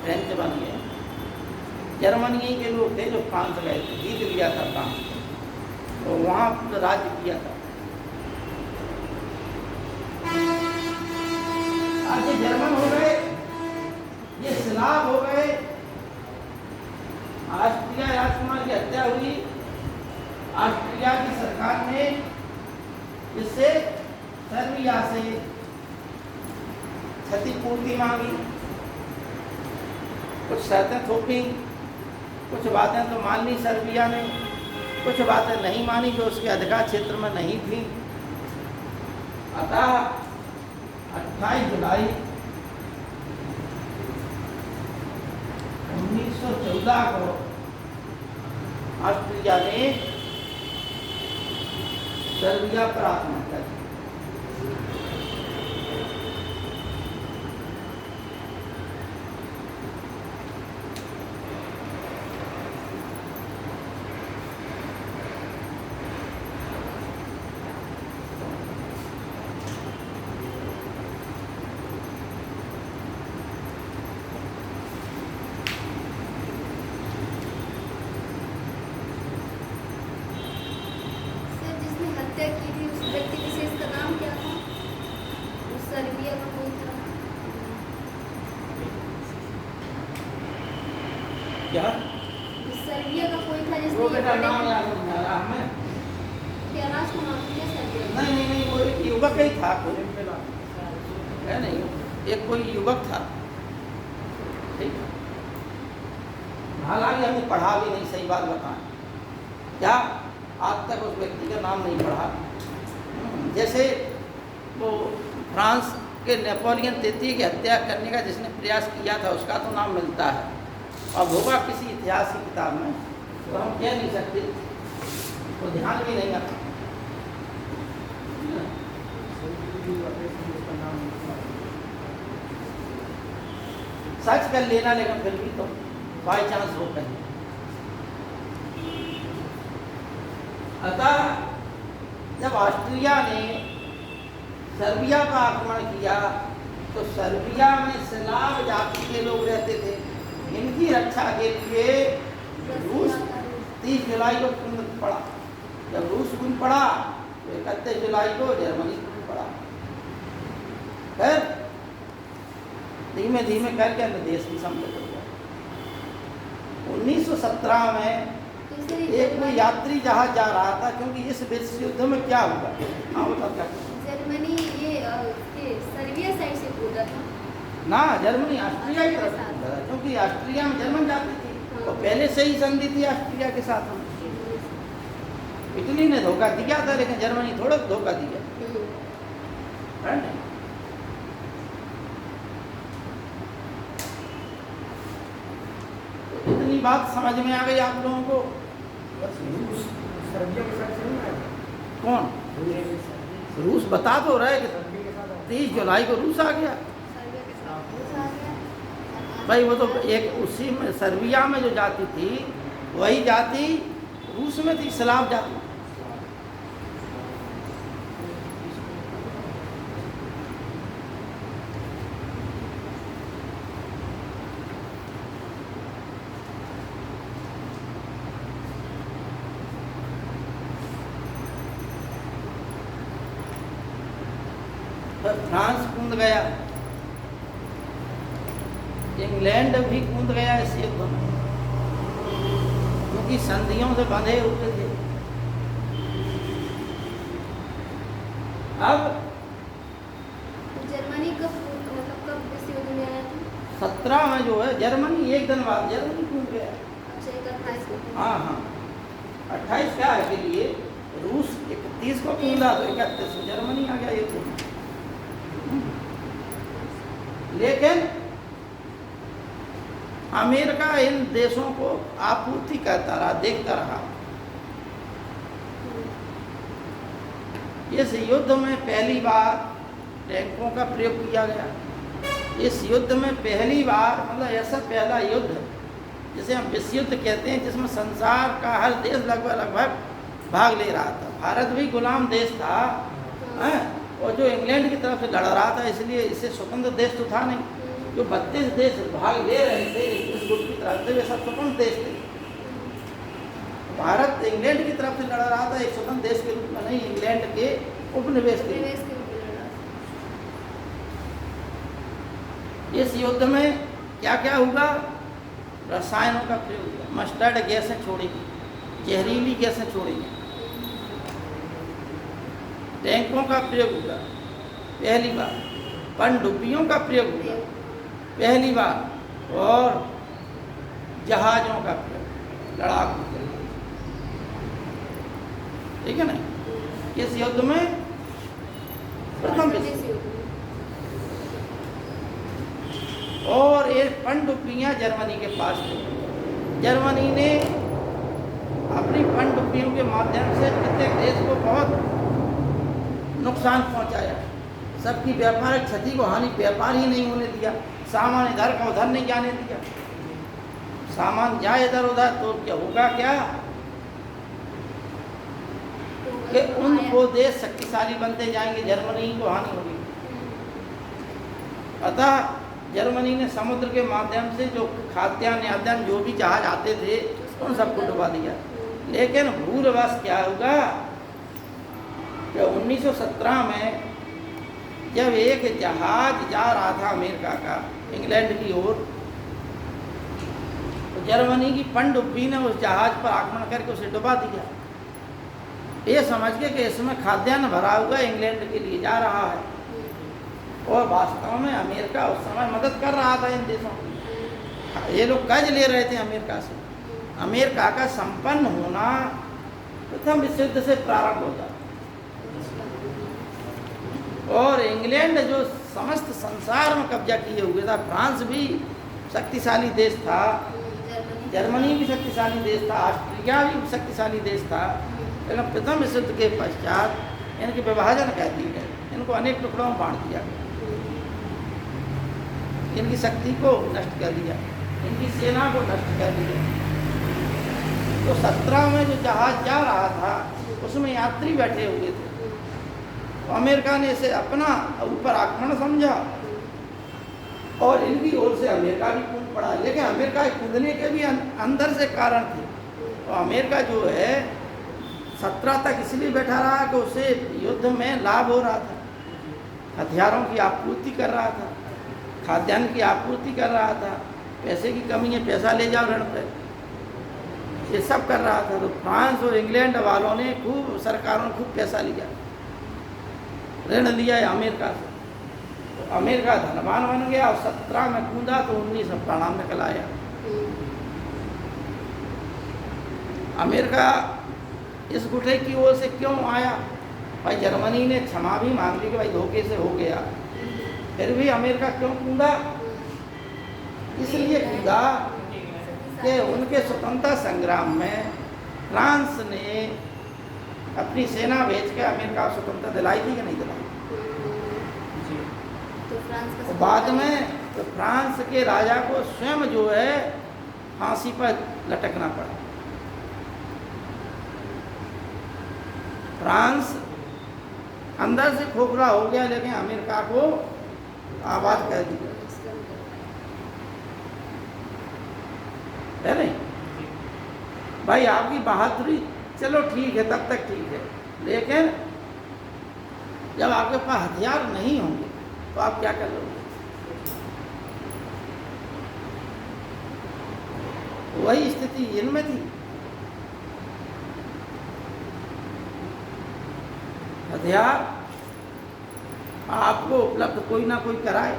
फ्रेंच बन गया। जर्मनी के लोग थे जो फ्रांस गए थे, जीत लिया था फ्रांस को, तो वहाँ राज्य किया था। आज ये जर्मन हो गए, ये स्लाव हो गए। ऑस्ट्रिया राजकुमार की हत्या हुई, ऑस्ट्रिया की सरकार ने इससे सर्बिया से क्षतिपूर्ति मांगी, कुछ शर्तें थोपी, कुछ बातें तो मान ली सर्बिया ने, कुछ बातें नहीं मानी जो उसके अधिकार क्षेत्र में नहीं थी। अतः 28 जुलाई 1914 को ऑस्ट्रिया ने सर्बिया पर आत्महत्या की। सर जिसने हत्या की थी उस व्यक्ति विशेष का नाम क्या था? उस सर्बिया का कोई था? क्या उस सर्बिया का कोई था जिसने वो ये बेटा नाम पढ़े? याद नहीं आ रहा हमें। क्या राजकुमार क्या सर्बिया का? नहीं, वो एक युवक ही था, कोई है नहीं, एक कोई युवक था। ठीक है, हालांकि हमने पढ़ा भी नहीं, सही बात बताएं, क्या आज तक उस व्यक्ति का नाम नहीं पढ़ा। जैसे वो फ्रांस के नेपोलियन तृतीय की हत्या करने का जिसने प्रयास किया था उसका तो नाम मिलता है, अब होगा किसी इतिहास की किताब में तो हम कह नहीं सकते, तो ध्यान भी नहीं आता। सर्च कर लेना, लेकिन फिर भी तो बाई चांस हो कहीं। अतः जब ऑस्ट्रिया ने सर्बिया का आक्रमण किया तो सर्बिया में स्लाव जाति के लोग रहते थे, इनकी रक्षा के लिए रूस 30 जुलाई को कुंद पड़ा। जब रूस कुंद पड़ा तो 31 जुलाई को जर्मनी कुंद पड़ा। फिर धीमे धीमे करके अन्य देश भी सम्मिलित हो गए। 1917 में एक में यात्री जहाज जा रहा था, क्योंकि इस विश्व युद्ध में क्या हुआ, हाँ बता क्या? जर्मनी ये सर्बिया साइड से कूदा था ना, जर्मनी ऑस्ट्रिया की तरफ कूदा था, क्योंकि ऑस्ट्रिया में जर्मन जाती थी और पहले से ही संधि थी ऑस्ट्रिया के साथ में। इटली ने धोखा दिया था, लेकिन जर्मनी थोड़ा धोखा दिया है नहीं। तो इतनी बात समझ में आ गई आप लोगों को? रूस सर्बिया के साथ चल रहा है। कौन रूस बता तो रहे कि 30 जुलाई को रूस आ गया। सर्बिया के साथ रूस आ गया। भाई वो तो एक उसी में सर्बिया में जो जाति थी वही जाति रूस में थी, स्लाव जाति। फ्रांस कूद गया, इंग्लैंड भी कूद गया इस युद्ध में, क्योंकि संधियों से बंधे हुए थे। अब जर्मनी कब इस युद्ध में आया था? 17 में जो है जर्मनी, एक दिन बाद जर्मनी कूद गया। अच्छा 28 को। हाँ 28 क्या है के लिए रूस 31 को कूदा तो 31 को जर्मनी आ गया ये तो। लेकिन अमेरिका इन देशों को आपूर्ति करता रहा, देखता रहा। इस युद्ध में पहली बार टैंकों का प्रयोग किया गया। इस युद्ध में पहली बार, मतलब ऐसा पहला युद्ध जिसे हम विश्व युद्ध कहते हैं, जिसमें संसार का हर देश लगभग भाग ले रहा था। भारत भी गुलाम देश था, और जो इंग्लैंड की तरफ से लड़ रहा था, इसलिए इसे स्वतंत्र देश तो था नहीं। जो 32 देश भाग ले रहे थे इस गुट की तरफ से, वे सब स्वतंत्र देश थे। भारत इंग्लैंड की तरफ से लड़ रहा था, एक स्वतंत्र देश के रूप में नहीं, इंग्लैंड के उपनिवेश के रूप में। इस युद्ध में क्या क्या होगा? रसायनों का प्रयोग होगा, मस्टर्ड गैसें छोड़ेगी, जहरीली गैसें छोड़ेगी, टैंकों का प्रयोग होगा पहली बार, पनडुब्बियों का प्रयोग होगा पहली बार, और जहाज़ों का प्रयोग, लड़ाकू जहाज, ठीक है ना? इस युद्ध में प्रथम विश्व, और ये पनडुब्बियां जर्मनी के पास थी। जर्मनी ने अपनी पनडुब्बियों के माध्यम से प्रत्येक देश को बहुत नुकसान पहुंचाया, सबकी व्यापारिक क्षति को हानि, व्यापार ही नहीं होने दिया, सामान इधर का उधर नहीं जाने दिया। सामान जाए इधर उधर तो क्या होगा? क्या कि उन वो देश शक्तिशाली बनते जाएंगे, जर्मनी को हानि होगी। अतः जर्मनी ने समुद्र के माध्यम से जो खाद्यान्न आद्यान्न जो भी जहाज आते थे उन सबको डुबा दिया। लेकिन भूलवश क्या होगा कि 1917 में जब एक जहाज जा रहा था अमेरिका का इंग्लैंड की ओर, तो जर्मनी की पनडुब्बी ने उस जहाज पर आक्रमण करके उसे डुबा दिया, ये समझ के कि इसमें खाद्यान्न भरा हुआ इंग्लैंड के लिए जा रहा है। और वास्तव में अमेरिका उस समय मदद कर रहा था इन देशों की। ये लोग कर्ज ले रहे थे अमेरिका से। अमेरिका का संपन्न होना प्रथम विश्व युद्ध से प्रारंभ होता, और इंग्लैंड जो समस्त संसार में कब्जा किए हुए था, फ्रांस भी शक्तिशाली देश था, जर्मनी भी शक्तिशाली देश था, ऑस्ट्रिया भी शक्तिशाली देश था। लेकिन प्रथम विश्व युद्ध के पश्चात इनके विभाजन कर दिए गए, इनको अनेक टुकड़ों में बांट दिया गया, इनकी शक्ति को नष्ट कर दिया, इनकी सेना को नष्ट कर दिया। तो 17 में जो जहाज जा रहा था उसमें यात्री बैठे हुए थे, तो अमेरिका ने इसे अपना ऊपर आक्रमण समझा और इनकी ओर से अमेरिका भी कूद पड़ा। लेकिन अमेरिका कूदने के भी अंदर से कारण थे। तो अमेरिका जो है 17 तक इसलिए बैठा रहा कि उसे युद्ध में लाभ हो रहा था, हथियारों की आपूर्ति कर रहा था, खाद्यान्न की आपूर्ति कर रहा था, पैसे की कमी है पैसा ले जाओ ऋण पे, ये सब कर रहा था। तो फ्रांस और इंग्लैंड वालों ने खूब, सरकारों ने खूब पैसा लिया, ऋण लिया है अमेरिका से। तो अमेरिका धनवान बन गया और 17 में कूदा तो 19 में प्रणाम निकल आया। अमेरिका इस गुठे की ओर से क्यों आया? भाई जर्मनी ने क्षमा भी मांग ली कि भाई धोखे से हो गया, फिर भी अमेरिका क्यों कूदा? इसलिए कूदा कि उनके स्वतंत्रता संग्राम में फ्रांस ने अपनी सेना भेज के अमेरिका को स्वतंत्रता दिलाई थी कि नहीं दिलाई? तो बाद में तो फ्रांस के राजा को स्वयं जो है फांसी पर लटकना पड़ा। फ्रांस अंदर से खोखला हो गया, लेकिन अमेरिका को आबाद कर दिया, है नहीं? भाई आपकी बहादुरी चलो ठीक है, तब तक ठीक है, लेकिन जब आपके पास हथियार नहीं होंगे तो आप क्या कर लोगे? वही स्थिति इनमें थी। हथियार आपको उपलब्ध कोई ना कोई कराए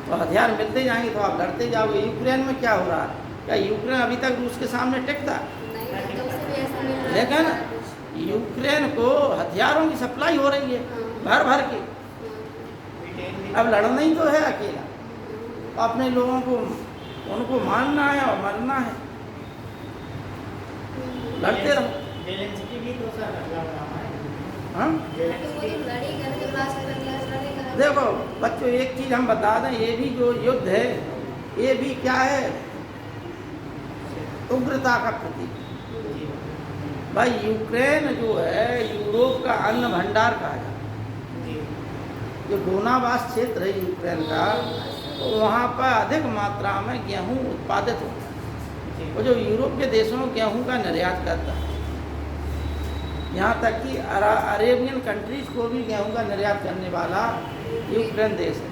तो हथियार मिलते जाएंगे तो आप लड़ते जाओगे। यूक्रेन में क्या हो रहा है? क्या यूक्रेन अभी तक रूस के सामने टिकता? लेकिन यूक्रेन को हथियारों की सप्लाई हो रही है भर भर के। अब लड़ना ही तो है अकेला, तो अपने लोगों को उनको मारना है और मरना है, लड़ते रहो। हाँ? देखो बच्चों, एक चीज़ हम बता दें, ये भी जो युद्ध है ये भी क्या है? उग्रता का प्रतीक। भाई यूक्रेन जो है यूरोप का अन्न भंडार कहा जाता है। जो डोनाबास क्षेत्र है यूक्रेन का, तो वहाँ पर अधिक मात्रा में गेहूँ उत्पादित होता है, और जो यूरोप के देशों में गेहूँ का निर्यात करता है। यहाँ तक कि अरेबियन कंट्रीज को भी गेहूं का निर्यात करने वाला यूक्रेन देश है।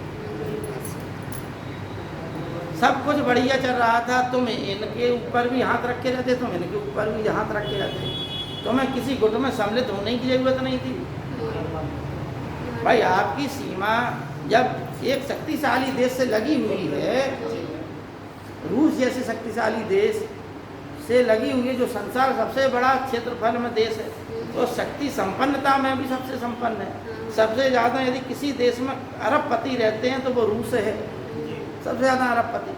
सब कुछ बढ़िया चल रहा था, तुम इनके ऊपर भी हाथ रखे रहते, तुम इनके ऊपर भी हाथ रखे रहते, तुम्हें किसी गुट में सम्मिलित होने की जरूरत नहीं थी। भाई आपकी सीमा जब एक शक्तिशाली देश से लगी हुई है, रूस जैसे शक्तिशाली देश से लगी हुई है, जो संसार सबसे बड़ा क्षेत्रफल में देश है, तो शक्ति संपन्नता में भी सबसे संपन्न है। सबसे ज़्यादा यदि किसी देश में अरबपति रहते हैं तो वो रूस है, सबसे ज़्यादा अरबपति।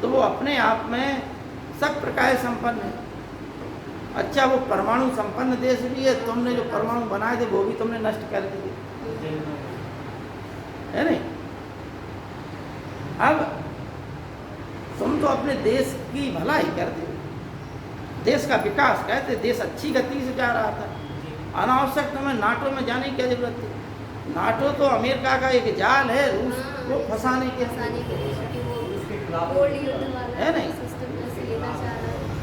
तो वो अपने आप में सब प्रकार संपन्न है। अच्छा, वो परमाणु संपन्न देश भी है, तुमने जो परमाणु बनाए थे वो भी तुमने नष्ट कर दिए, है नहीं? अब तुम तो अपने देश की भलाई करते, देश का विकास कहते, देश अच्छी गति से जा रहा था, अनावश्यक तुम्हें नाटो में जाने की क्या जरूरत थी? नाटो तो अमेरिका का एक जाल है, रूस को फंसाने के, है नहीं?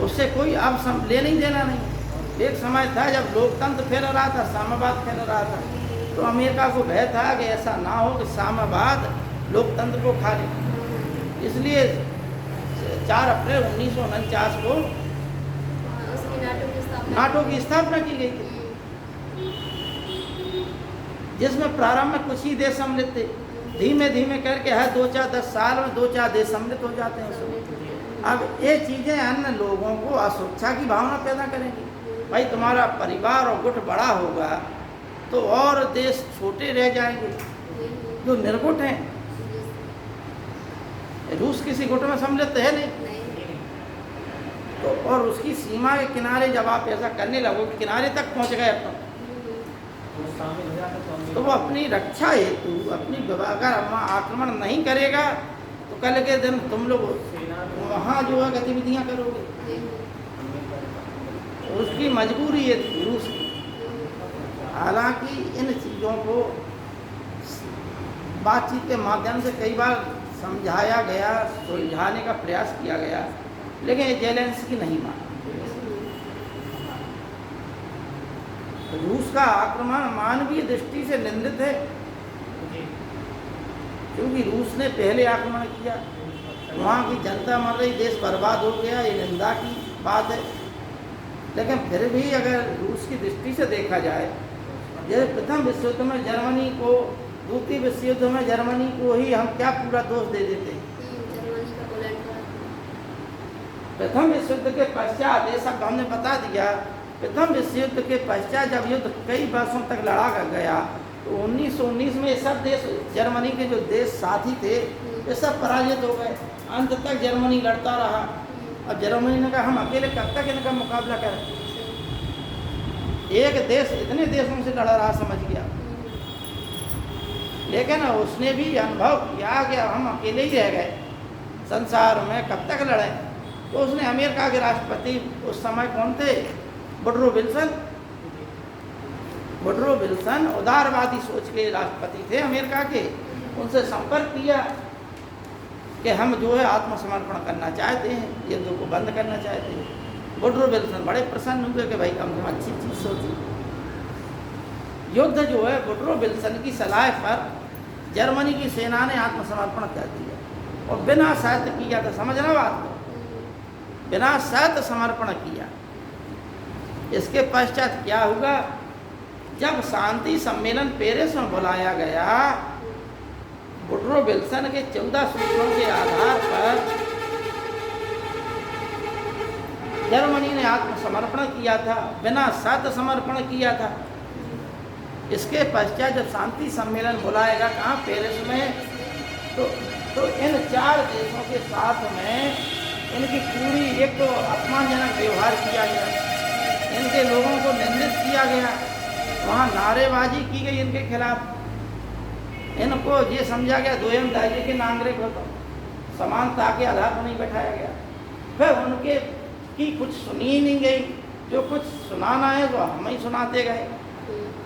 उससे कोई अब ले नहीं देना नहीं। एक समय था जब लोकतंत्र फैल रहा था, साम्यवाद फैल रहा था, तो अमेरिका को भय था कि ऐसा ना हो कि साम्यवाद लोकतंत्र को खा ले। इसलिए 4 अप्रैल 1949 को नाटो की स्थापना की गई थी, जिसमें प्रारंभ में कुछ ही देश सम्मिलित थे, धीमे धीमे करके हर 2-4-10 साल में 2-4 देश सम्मिलित हो जाते हैं। अब ये चीज़ें अन्य लोगों को असुरक्षा की भावना पैदा करेंगी। भाई तुम्हारा परिवार और गुट बड़ा होगा तो और देश छोटे रह जाएंगे जो निर्गुट हैं। रूस किसी गुट में सम्मिलित है नहीं, तो और उसकी सीमा के किनारे जब आप ऐसा करने लगो कि किनारे तक पहुंच गए अपना, तो वो अपनी रक्षा हेतु अपनी अगर आक्रमण नहीं करेगा तो कल के दिन तुम लोग वहाँ जो है गतिविधियाँ करोगे। उसकी मजबूरी है रूस की। हालांकि इन चीज़ों को बातचीत के माध्यम से कई बार समझाया गया, सुलझाने का प्रयास किया गया, लेकिन ज़ेलेंस्की नहीं माना। रूस का आक्रमण मानवीय दृष्टि से निंदित है, क्योंकि रूस ने पहले आक्रमण किया, वहाँ की जनता मर रही, देश बर्बाद हो गया, ये निंदा की बात है। लेकिन फिर भी अगर रूस की दृष्टि से देखा जाए, जैसे प्रथम विश्व युद्ध में जर्मनी को, द्वितीय विश्व युद्ध में जर्मनी को ही हम क्या पूरा दोष दे देते हैं। प्रथम विश्व युद्ध के पश्चात, ये सब हमने बता दिया, प्रथम विश्व युद्ध के पश्चात जब युद्ध कई वर्षों तक लड़ा गया, तो 1919 में सब देश, जर्मनी के जो देश साथी थे, ये सब पराजित हो गए। अंत तक जर्मनी लड़ता रहा। अब जर्मनी ने कहा हम अकेले कब तक इनका मुकाबला करें, एक देश इतने देशों से लड़ रहा, समझ गया। लेकिन उसने भी अनुभव किया कि हम अकेले ही रह गए संसार में, कब तक लड़े। तो उसने अमेरिका के राष्ट्रपति उस समय कौन थे, वुडरो विल्सन उदारवादी सोच के राष्ट्रपति थे अमेरिका के। उनसे संपर्क किया कि हम जो है आत्मसमर्पण करना चाहते हैं, युद्ध को बंद करना चाहते हैं। वुडरो विल्सन बड़े प्रसन्न हुए कि भाई कम से कम अच्छी चीज़ सोची। युद्ध जो है वुडरो विल्सन की सलाह पर जर्मनी की सेना ने आत्मसमर्पण कर दिया और बिना शर्त किया था, समझना बात को, बिना शर्त समर्पण किया। इसके पश्चात क्या हुआ, जब शांति सम्मेलन पेरिस में बुलाया गया, वुडरो विल्सन के 14 सूत्रों के आधार पर जर्मनी ने आत्मसमर्पण किया था, बिना शर्त समर्पण किया था। इसके पश्चात जब शांति सम्मेलन बुलाएगा कहाँ, पेरिस में, तो इन 4 देशों के साथ में इनकी पूरी, एक तो अपमानजनक व्यवहार किया गया, इनके लोगों को निंदित किया गया, वहाँ नारेबाजी की गई इनके खिलाफ। इनको ये समझा गया दोयम दर्जे के नागरिक हो, तो समानता के आधार पर नहीं बैठाया गया। फिर उनके की कुछ सुनी ही नहीं गई, जो कुछ सुनाना है वो हम ही सुनाते गए।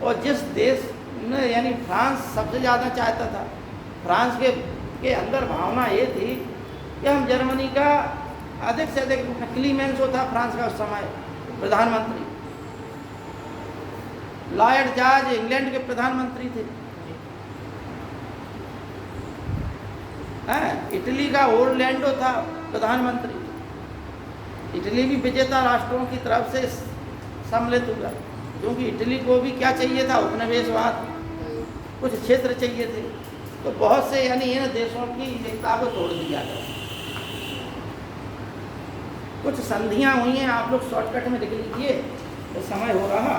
और जिस देश ने, यानी फ्रांस सबसे ज़्यादा चाहता था, फ्रांस के अंदर भावना ये थी कि हम जर्मनी का अधिक से अधिक, क्लीमेंसो था फ्रांस का उस समय प्रधानमंत्री, लॉयड जॉर्ज इंग्लैंड के प्रधानमंत्री थे, इटली का ओरलैंडो था प्रधानमंत्री। इटली भी विजेता राष्ट्रों की तरफ से सम्मिलित हुआ, क्योंकि इटली को भी क्या चाहिए था, उपनिवेशवाद, कुछ क्षेत्र चाहिए थे। तो बहुत से यानी इन देशों की एकता को तोड़ दिया गया। कुछ संधियां हुई हैं, आप लोग शॉर्टकट में लिख लीजिए, तो समय हो रहा।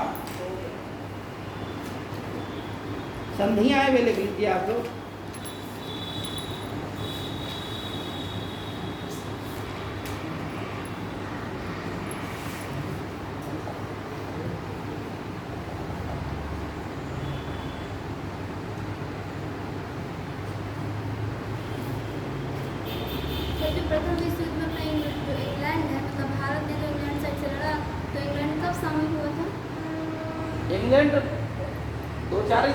संधियां हैं वे लिख लीजिए आप लोग। तो जो प्रथम विश्व युद्ध में अपना जो इंग्लैंड है, मतलब भारत ने जो इंग्लैंड साइड से लड़ा, तो इंग्लैंड कब शामिल हुआ था? इंग्लैंड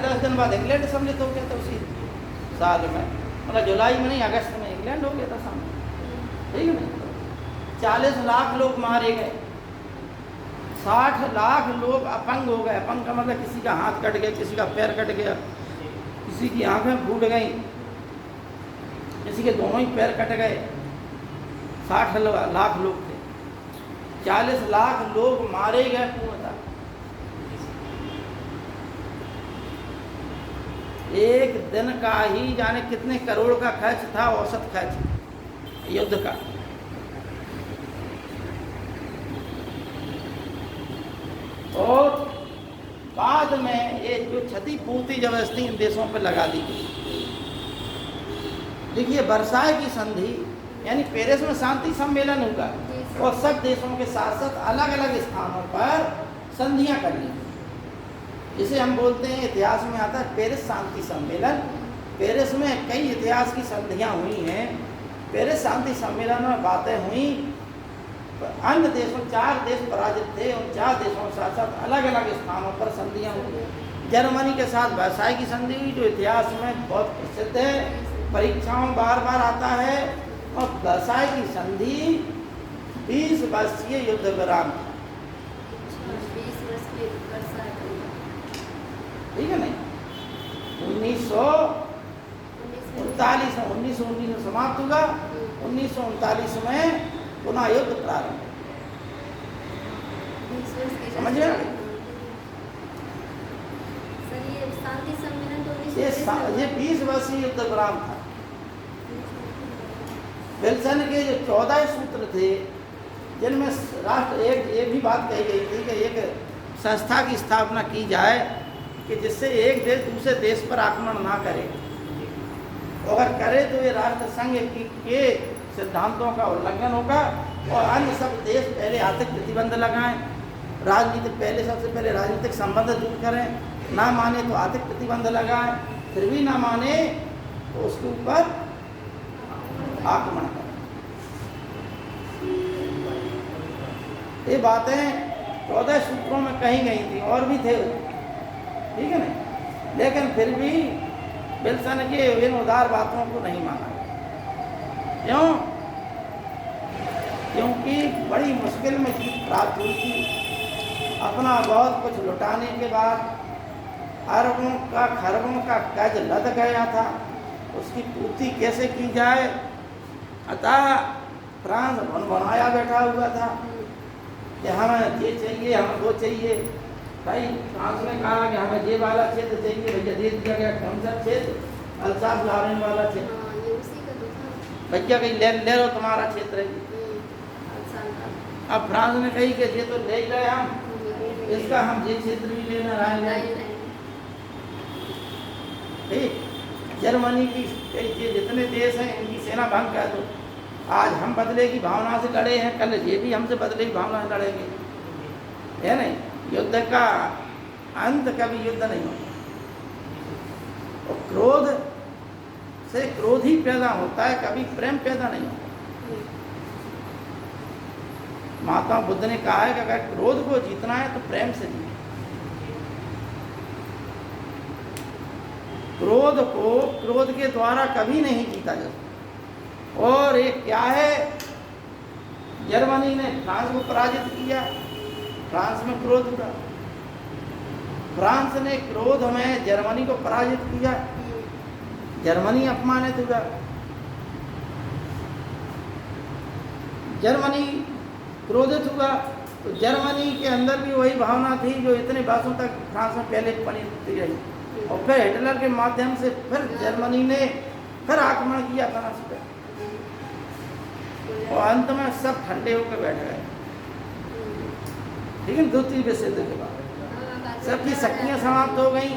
10 दिन बाद इंग्लैंड सम्मिलित हो गया था उसी साल में, मतलब जुलाई में नहीं, अगस्त में इंग्लैंड हो गया था शामिल। ठीक है ना। 40 लाख लोग मारे गए, 60 लाख लोग अपंग हो गए। अपंग का मतलब किसी का हाथ कट गया, किसी का पैर कट गया, किसी की आंखें फूट गई, किसी के दोनों ही पैर कट गए। 60 लाख लोग थे, 40 लाख लोग मारे गए पूर्णतः। एक दिन का ही जाने कितने करोड़ का खर्च था, औसत खर्च युद्ध का। और बाद में ये जो क्षतिपूर्ति जबरदस्ती इन देशों पर लगा दी गई। देखिए, वर्साय की संधि यानी पेरिस में शांति सम्मेलन होगा और सब देशों के साथ साथ अलग अलग स्थानों पर संधियां कर ली। जिसे हम बोलते हैं, इतिहास में आता है पेरिस शांति सम्मेलन। पेरिस में कई इतिहास की संधियां हुई हैं। पेरिस शांति सम्मेलन में बातें हुई, अन्य देशों 4 देश पराजित थे, उन 4 देशों के साथ साथ अलग अलग स्थानों पर संधियां हुई। जर्मनी के साथ वर्साय की संधि हुई, जो इतिहास में बहुत प्रसिद्ध है, परीक्षाओं बार बार आता है। और वर्साय की संधि 20 वर्षीय युद्ध विराम था। 20 वर्ष के वर्षा है। ठीक है नहीं, 1939 में 1919 में समाप्त हुआ। 1939 में पुनः युद्ध प्रारंभ। 20 वर्ष के समझ रहे हैं? सर, ये शांति सम्मेलन तो ये 20 वर्षीय युद्ध विराम था। विल्सन के जो 14 सूत्र थे, जिनमें राष्ट्र एक ये भी बात कही गई थी कि एक संस्था की स्थापना की जाए कि जिससे एक देश दूसरे देश पर आक्रमण ना करे। अगर करे तो ये राष्ट्र संघ के सिद्धांतों का उल्लंघन होगा और अन्य सब देश पहले आर्थिक प्रतिबंध लगाएं, राजनीतिक पहले सबसे पहले राजनीतिक संबंध दूर करें, ना माने तो आर्थिक प्रतिबंध लगाएं, फिर भी ना माने तो उसके ऊपर आक्रमण करें। ये बातें 14 सूत्रों में कही गई थी, और भी थे, ठीक है ना। लेकिन फिर भी विल्सन के इन उदार बातों को नहीं माना। क्यों? क्योंकि बड़ी मुश्किल में जीत प्राप्त हुई थी। अपना बहुत कुछ लुटाने के बाद अरबों का खरबों का कर्ज लद गया था, उसकी पूर्ति कैसे की जाए। अतः फ्रांस बनाया बैठा हुआ था कि हमें ये चाहिए, हमें वो चाहिए। भाई फ्रांस ने कहा कि हमें ये वाला क्षेत्र चाहिए, भैया दे दिया गया। कौन सा क्षेत्र? अल्सास लॉरेन वाला क्षेत्र। ये उसी का तो था। भैया कहीं ले लो, तुम्हारा क्षेत्र है। अब फ्रांस ने कही कि ये तो ले ही रहे हम, इसका हम ये क्षेत्र भी लेना रहेंगे। ठीक, जर्मनी की जितने देश हैं इनकी सेना भंग कर दो। आज हम बदले की भावना से लड़े हैं, कल ये भी हमसे बदले की भावना से लड़ेंगे, है नहीं। युद्ध का अंत कभी युद्ध नहीं होता, और क्रोध से क्रोध ही पैदा होता है, कभी प्रेम पैदा नहीं होता। महात्मा बुद्ध ने कहा है कि अगर क्रोध को जीतना है तो प्रेम से जीतना। क्रोध को क्रोध के द्वारा कभी नहीं जीता जा सकता। और एक क्या है, जर्मनी ने फ्रांस को पराजित किया, फ्रांस में क्रोध हुआ। फ्रांस ने क्रोध में जर्मनी को पराजित किया, जर्मनी अपमानित हुआ। जर्मनी क्रोधित हुआ तो जर्मनी के अंदर भी वही भावना थी जो इतने वर्षों तक फ्रांस में पहले पनपती रही, और फिर हिटलर के माध्यम से फिर जर्मनी ने फिर आक्रमण किया फ्रांस पे, और अंत में सब ठंडे होकर बैठ गए। लेकिन द्वितीय विश्व युद्ध के बाद सबकी शक्तियाँ समाप्त हो गई,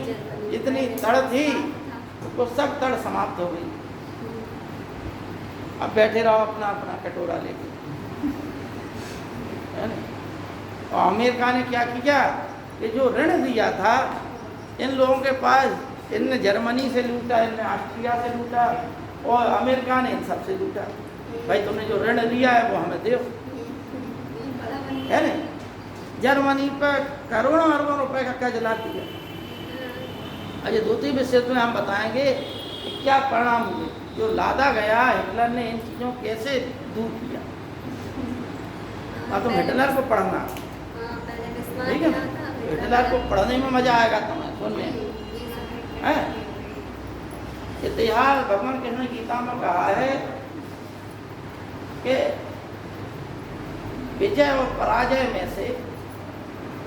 जितनी तड़ थी वो सब तड़ समाप्त हो गई। अब बैठे रहो अपना अपना कटोरा लेके, है ना। और अमेरिका ने क्या किया कि जो ऋण दिया था इन लोगों के पास, इनने जर्मनी से लूटा, इनने ऑस्ट्रिया से लूटा, और अमेरिका ने इन सब से लूटा। भाई तुमने जो ऋण लिया है वो हमें दो, है ना। जर्मनी पर करोड़ों अरबों रुपए का कर्ज ला दिया। अजय द्वितीय विश्व युद्ध में हम बताएंगे कि क्या परिणाम हुए, जो लादा गया हिटलर ने इन चीज़ों कैसे दूर किया। तुम हिटलर को पढ़ना, ठीक है, हिटलर को पढ़ने में मजा आएगा तुम्हें सुनने हैं। इतिहास भगवान कृष्ण ने गीता में कहा है कि विजय और पराजय में से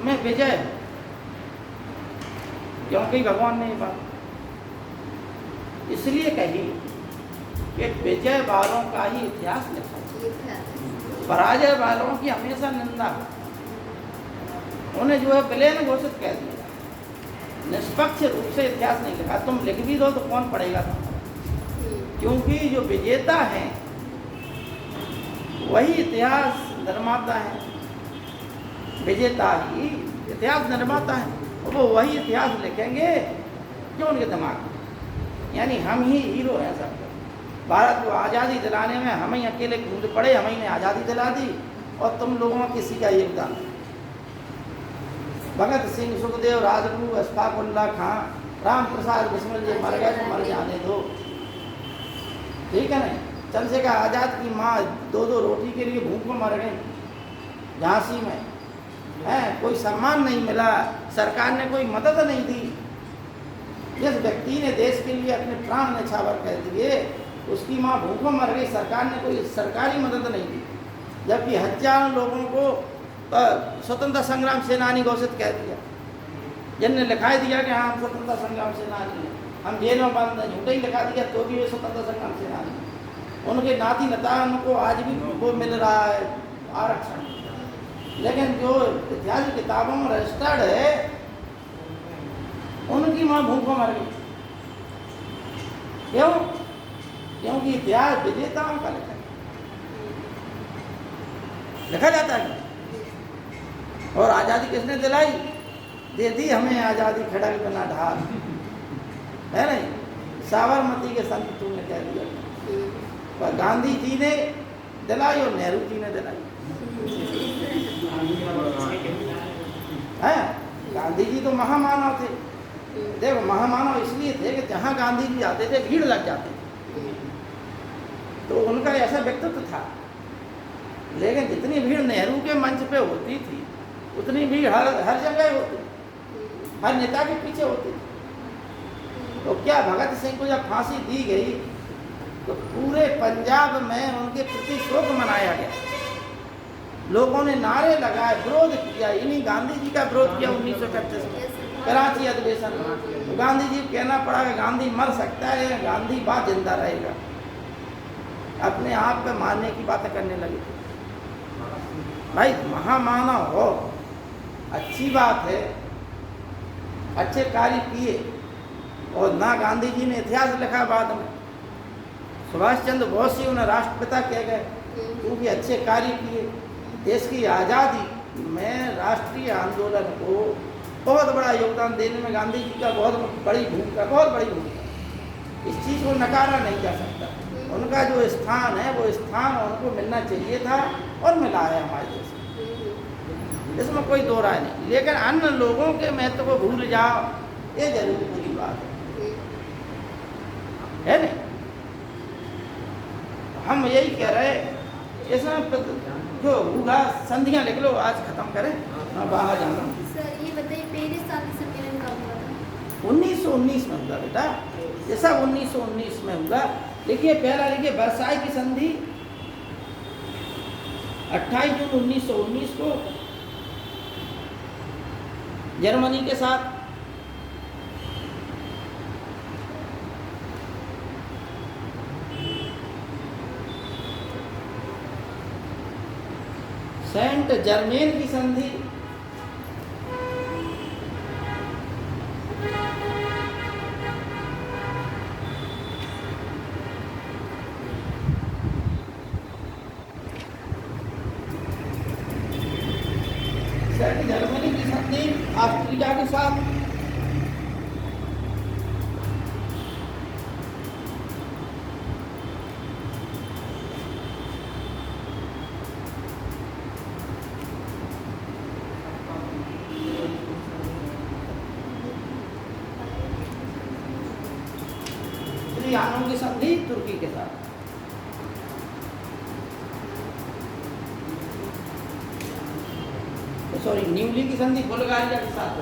मैं विजय हूं, क्योंकि भगवान ने ये बात इसलिए कही कि विजय वालों का ही इतिहास लिखा, पराजय वालों की हमेशा निंदा। उन्हें जो है विलेन घोषित कह दिया, निष्पक्ष रूप से इतिहास नहीं लिखा। तुम लिख भी दो तो कौन पढ़ेगा तुम, क्योंकि जो विजेता हैं वही इतिहास निर्माता है। विजेता ही इतिहास निर्माता है, और वो वही इतिहास लिखेंगे जो उनके दिमाग में। यानी हम ही हीरो हैं सब। भारत को आज़ादी दिलाने में हम ही अकेले कूद पड़े, हम ही ने आज़ादी दिला दी, और तुम लोगों में किसी का योगदान नहीं। भगत सिंह, सुखदेव, राजगुरु, अशफाक उल्लाह खां, राम प्रसाद बिस्मिल जी मर गए तो मर जाने दो, ठीक है ना। चंद्रशेखर आज़ाद की माँ 2-2 रोटी के लिए भूख में मर गई झांसी में, है कोई सम्मान नहीं मिला, सरकार ने कोई मदद नहीं दी। जिस व्यक्ति ने देश के लिए अपने प्राण न्यौछावर कर दिए उसकी माँ भूख में मर गई, सरकार ने कोई सरकारी मदद नहीं दी। जबकि हजारों लोगों को स्वतंत्रता संग्राम सेनानी घोषित कर दिया, जिनने लिखाई दिया कि हाँ हम स्वतंत्रता संग्राम सेनानी हैं, हम जेल में बंद हैं, झूठे ही लिखा दिया तो भी वे स्वतंत्रता संग्राम सेनानी हैं। उनके नाती नतान को आज भी वो मिल रहा है आरक्षण, लेकिन जो इतिहास की किताबों में रजिस्टर्ड है उनकी माँ भूख में मर गई। क्यों? क्योंकि इतिहास विजेताओं का लिखा जाता है। और आज़ादी किसने दिलाई? दे दी हमें आज़ादी खड़ग बिना ढाल, है नहीं। साबरमती के संत तुमने कह दिया, पर गांधी जी ने दिलाई और नेहरू जी ने दिलाई है। गांधी जी तो महामानव थे। देखो महामानव इसलिए थे कि जहाँ गांधी जी आते थे भीड़ लग जाती, तो उनका ऐसा व्यक्तित्व था। लेकिन जितनी भीड़ नेहरू के मंच पे होती थी उतनी भीड़ हर जगह होती, हर नेता के पीछे होती। तो क्या भगत सिंह को जब फांसी दी गई तो पूरे पंजाब में उनके प्रति शोक मनाया गया, लोगों ने नारे लगाए, विरोध किया। इन्हीं गांधी जी का विरोध किया 1931 में कराची अधिवेशन में। तो गांधी जी कहना पड़ा कि गांधी मर सकता है लेकिन गांधी बात जिंदा रहेगा। अपने आप पे मारने की बातें करने लगे। भाई महामानव हो, अच्छी बात है, अच्छे कार्य किए, और ना गांधी जी ने इतिहास लिखा बाद में। सुभाष चंद्र बोस जी उन्हें राष्ट्रपिता कह गए क्योंकि अच्छे कार्य किए। देश की आज़ादी में राष्ट्रीय आंदोलन को बहुत बड़ा योगदान देने में गांधी जी का बहुत बड़ी भूमिका। इस चीज़ को नकारा नहीं जा सकता। उनका जो स्थान है वो स्थान उनको मिलना चाहिए था और मिला है हमारे देश में, इसमें कोई दो राय नहीं। लेकिन अन्य लोगों के महत्व को भूल जाओ, ये जरूर बुरी बात है नहीं। हम यही कह रहे इसमें जो होगा संधियाँ लिख लो, आज खत्म करें, मैं बाहर जाना। सर ये बताइए पेरिस शांति सम्मेलन कब हुआ था? 1919 में हुआ बेटा, ये सब 1919 में हुआ। देखिए पहला लिखिए वर्साई की संधि 28 जून 1919 को जर्मनी के साथ सेंट जर्मेन की संधि जर्मनी की संधि ऑस्ट्रिया के साथ त्रियानों की संधि तुर्की के साथ सॉरी न्यूली की संधि बुल्गारिया के साथ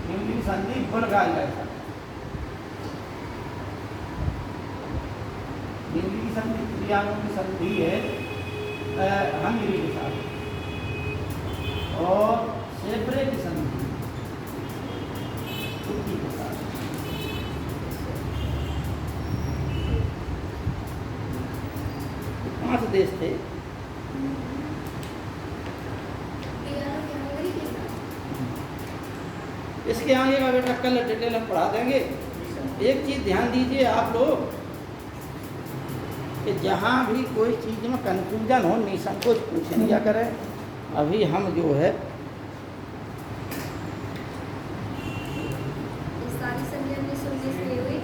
न्यूली की संधि बुल्गारिया के साथ न्यूली की संधि त्रियानों की संधि है हंगरी के साथ और सेब्रे की संधि तुर्की के साथ। पांच देश थे। इसके आगे का बेटा कल डिटेल हम पढ़ा देंगे। एक चीज़ ध्यान दीजिए आप लोग कि जहाँ भी कोई चीज़ में कंफ्यूजन हो निसंकोच पूछ लिया करें। अभी हम जो है सारी संधि 1919 की हुई।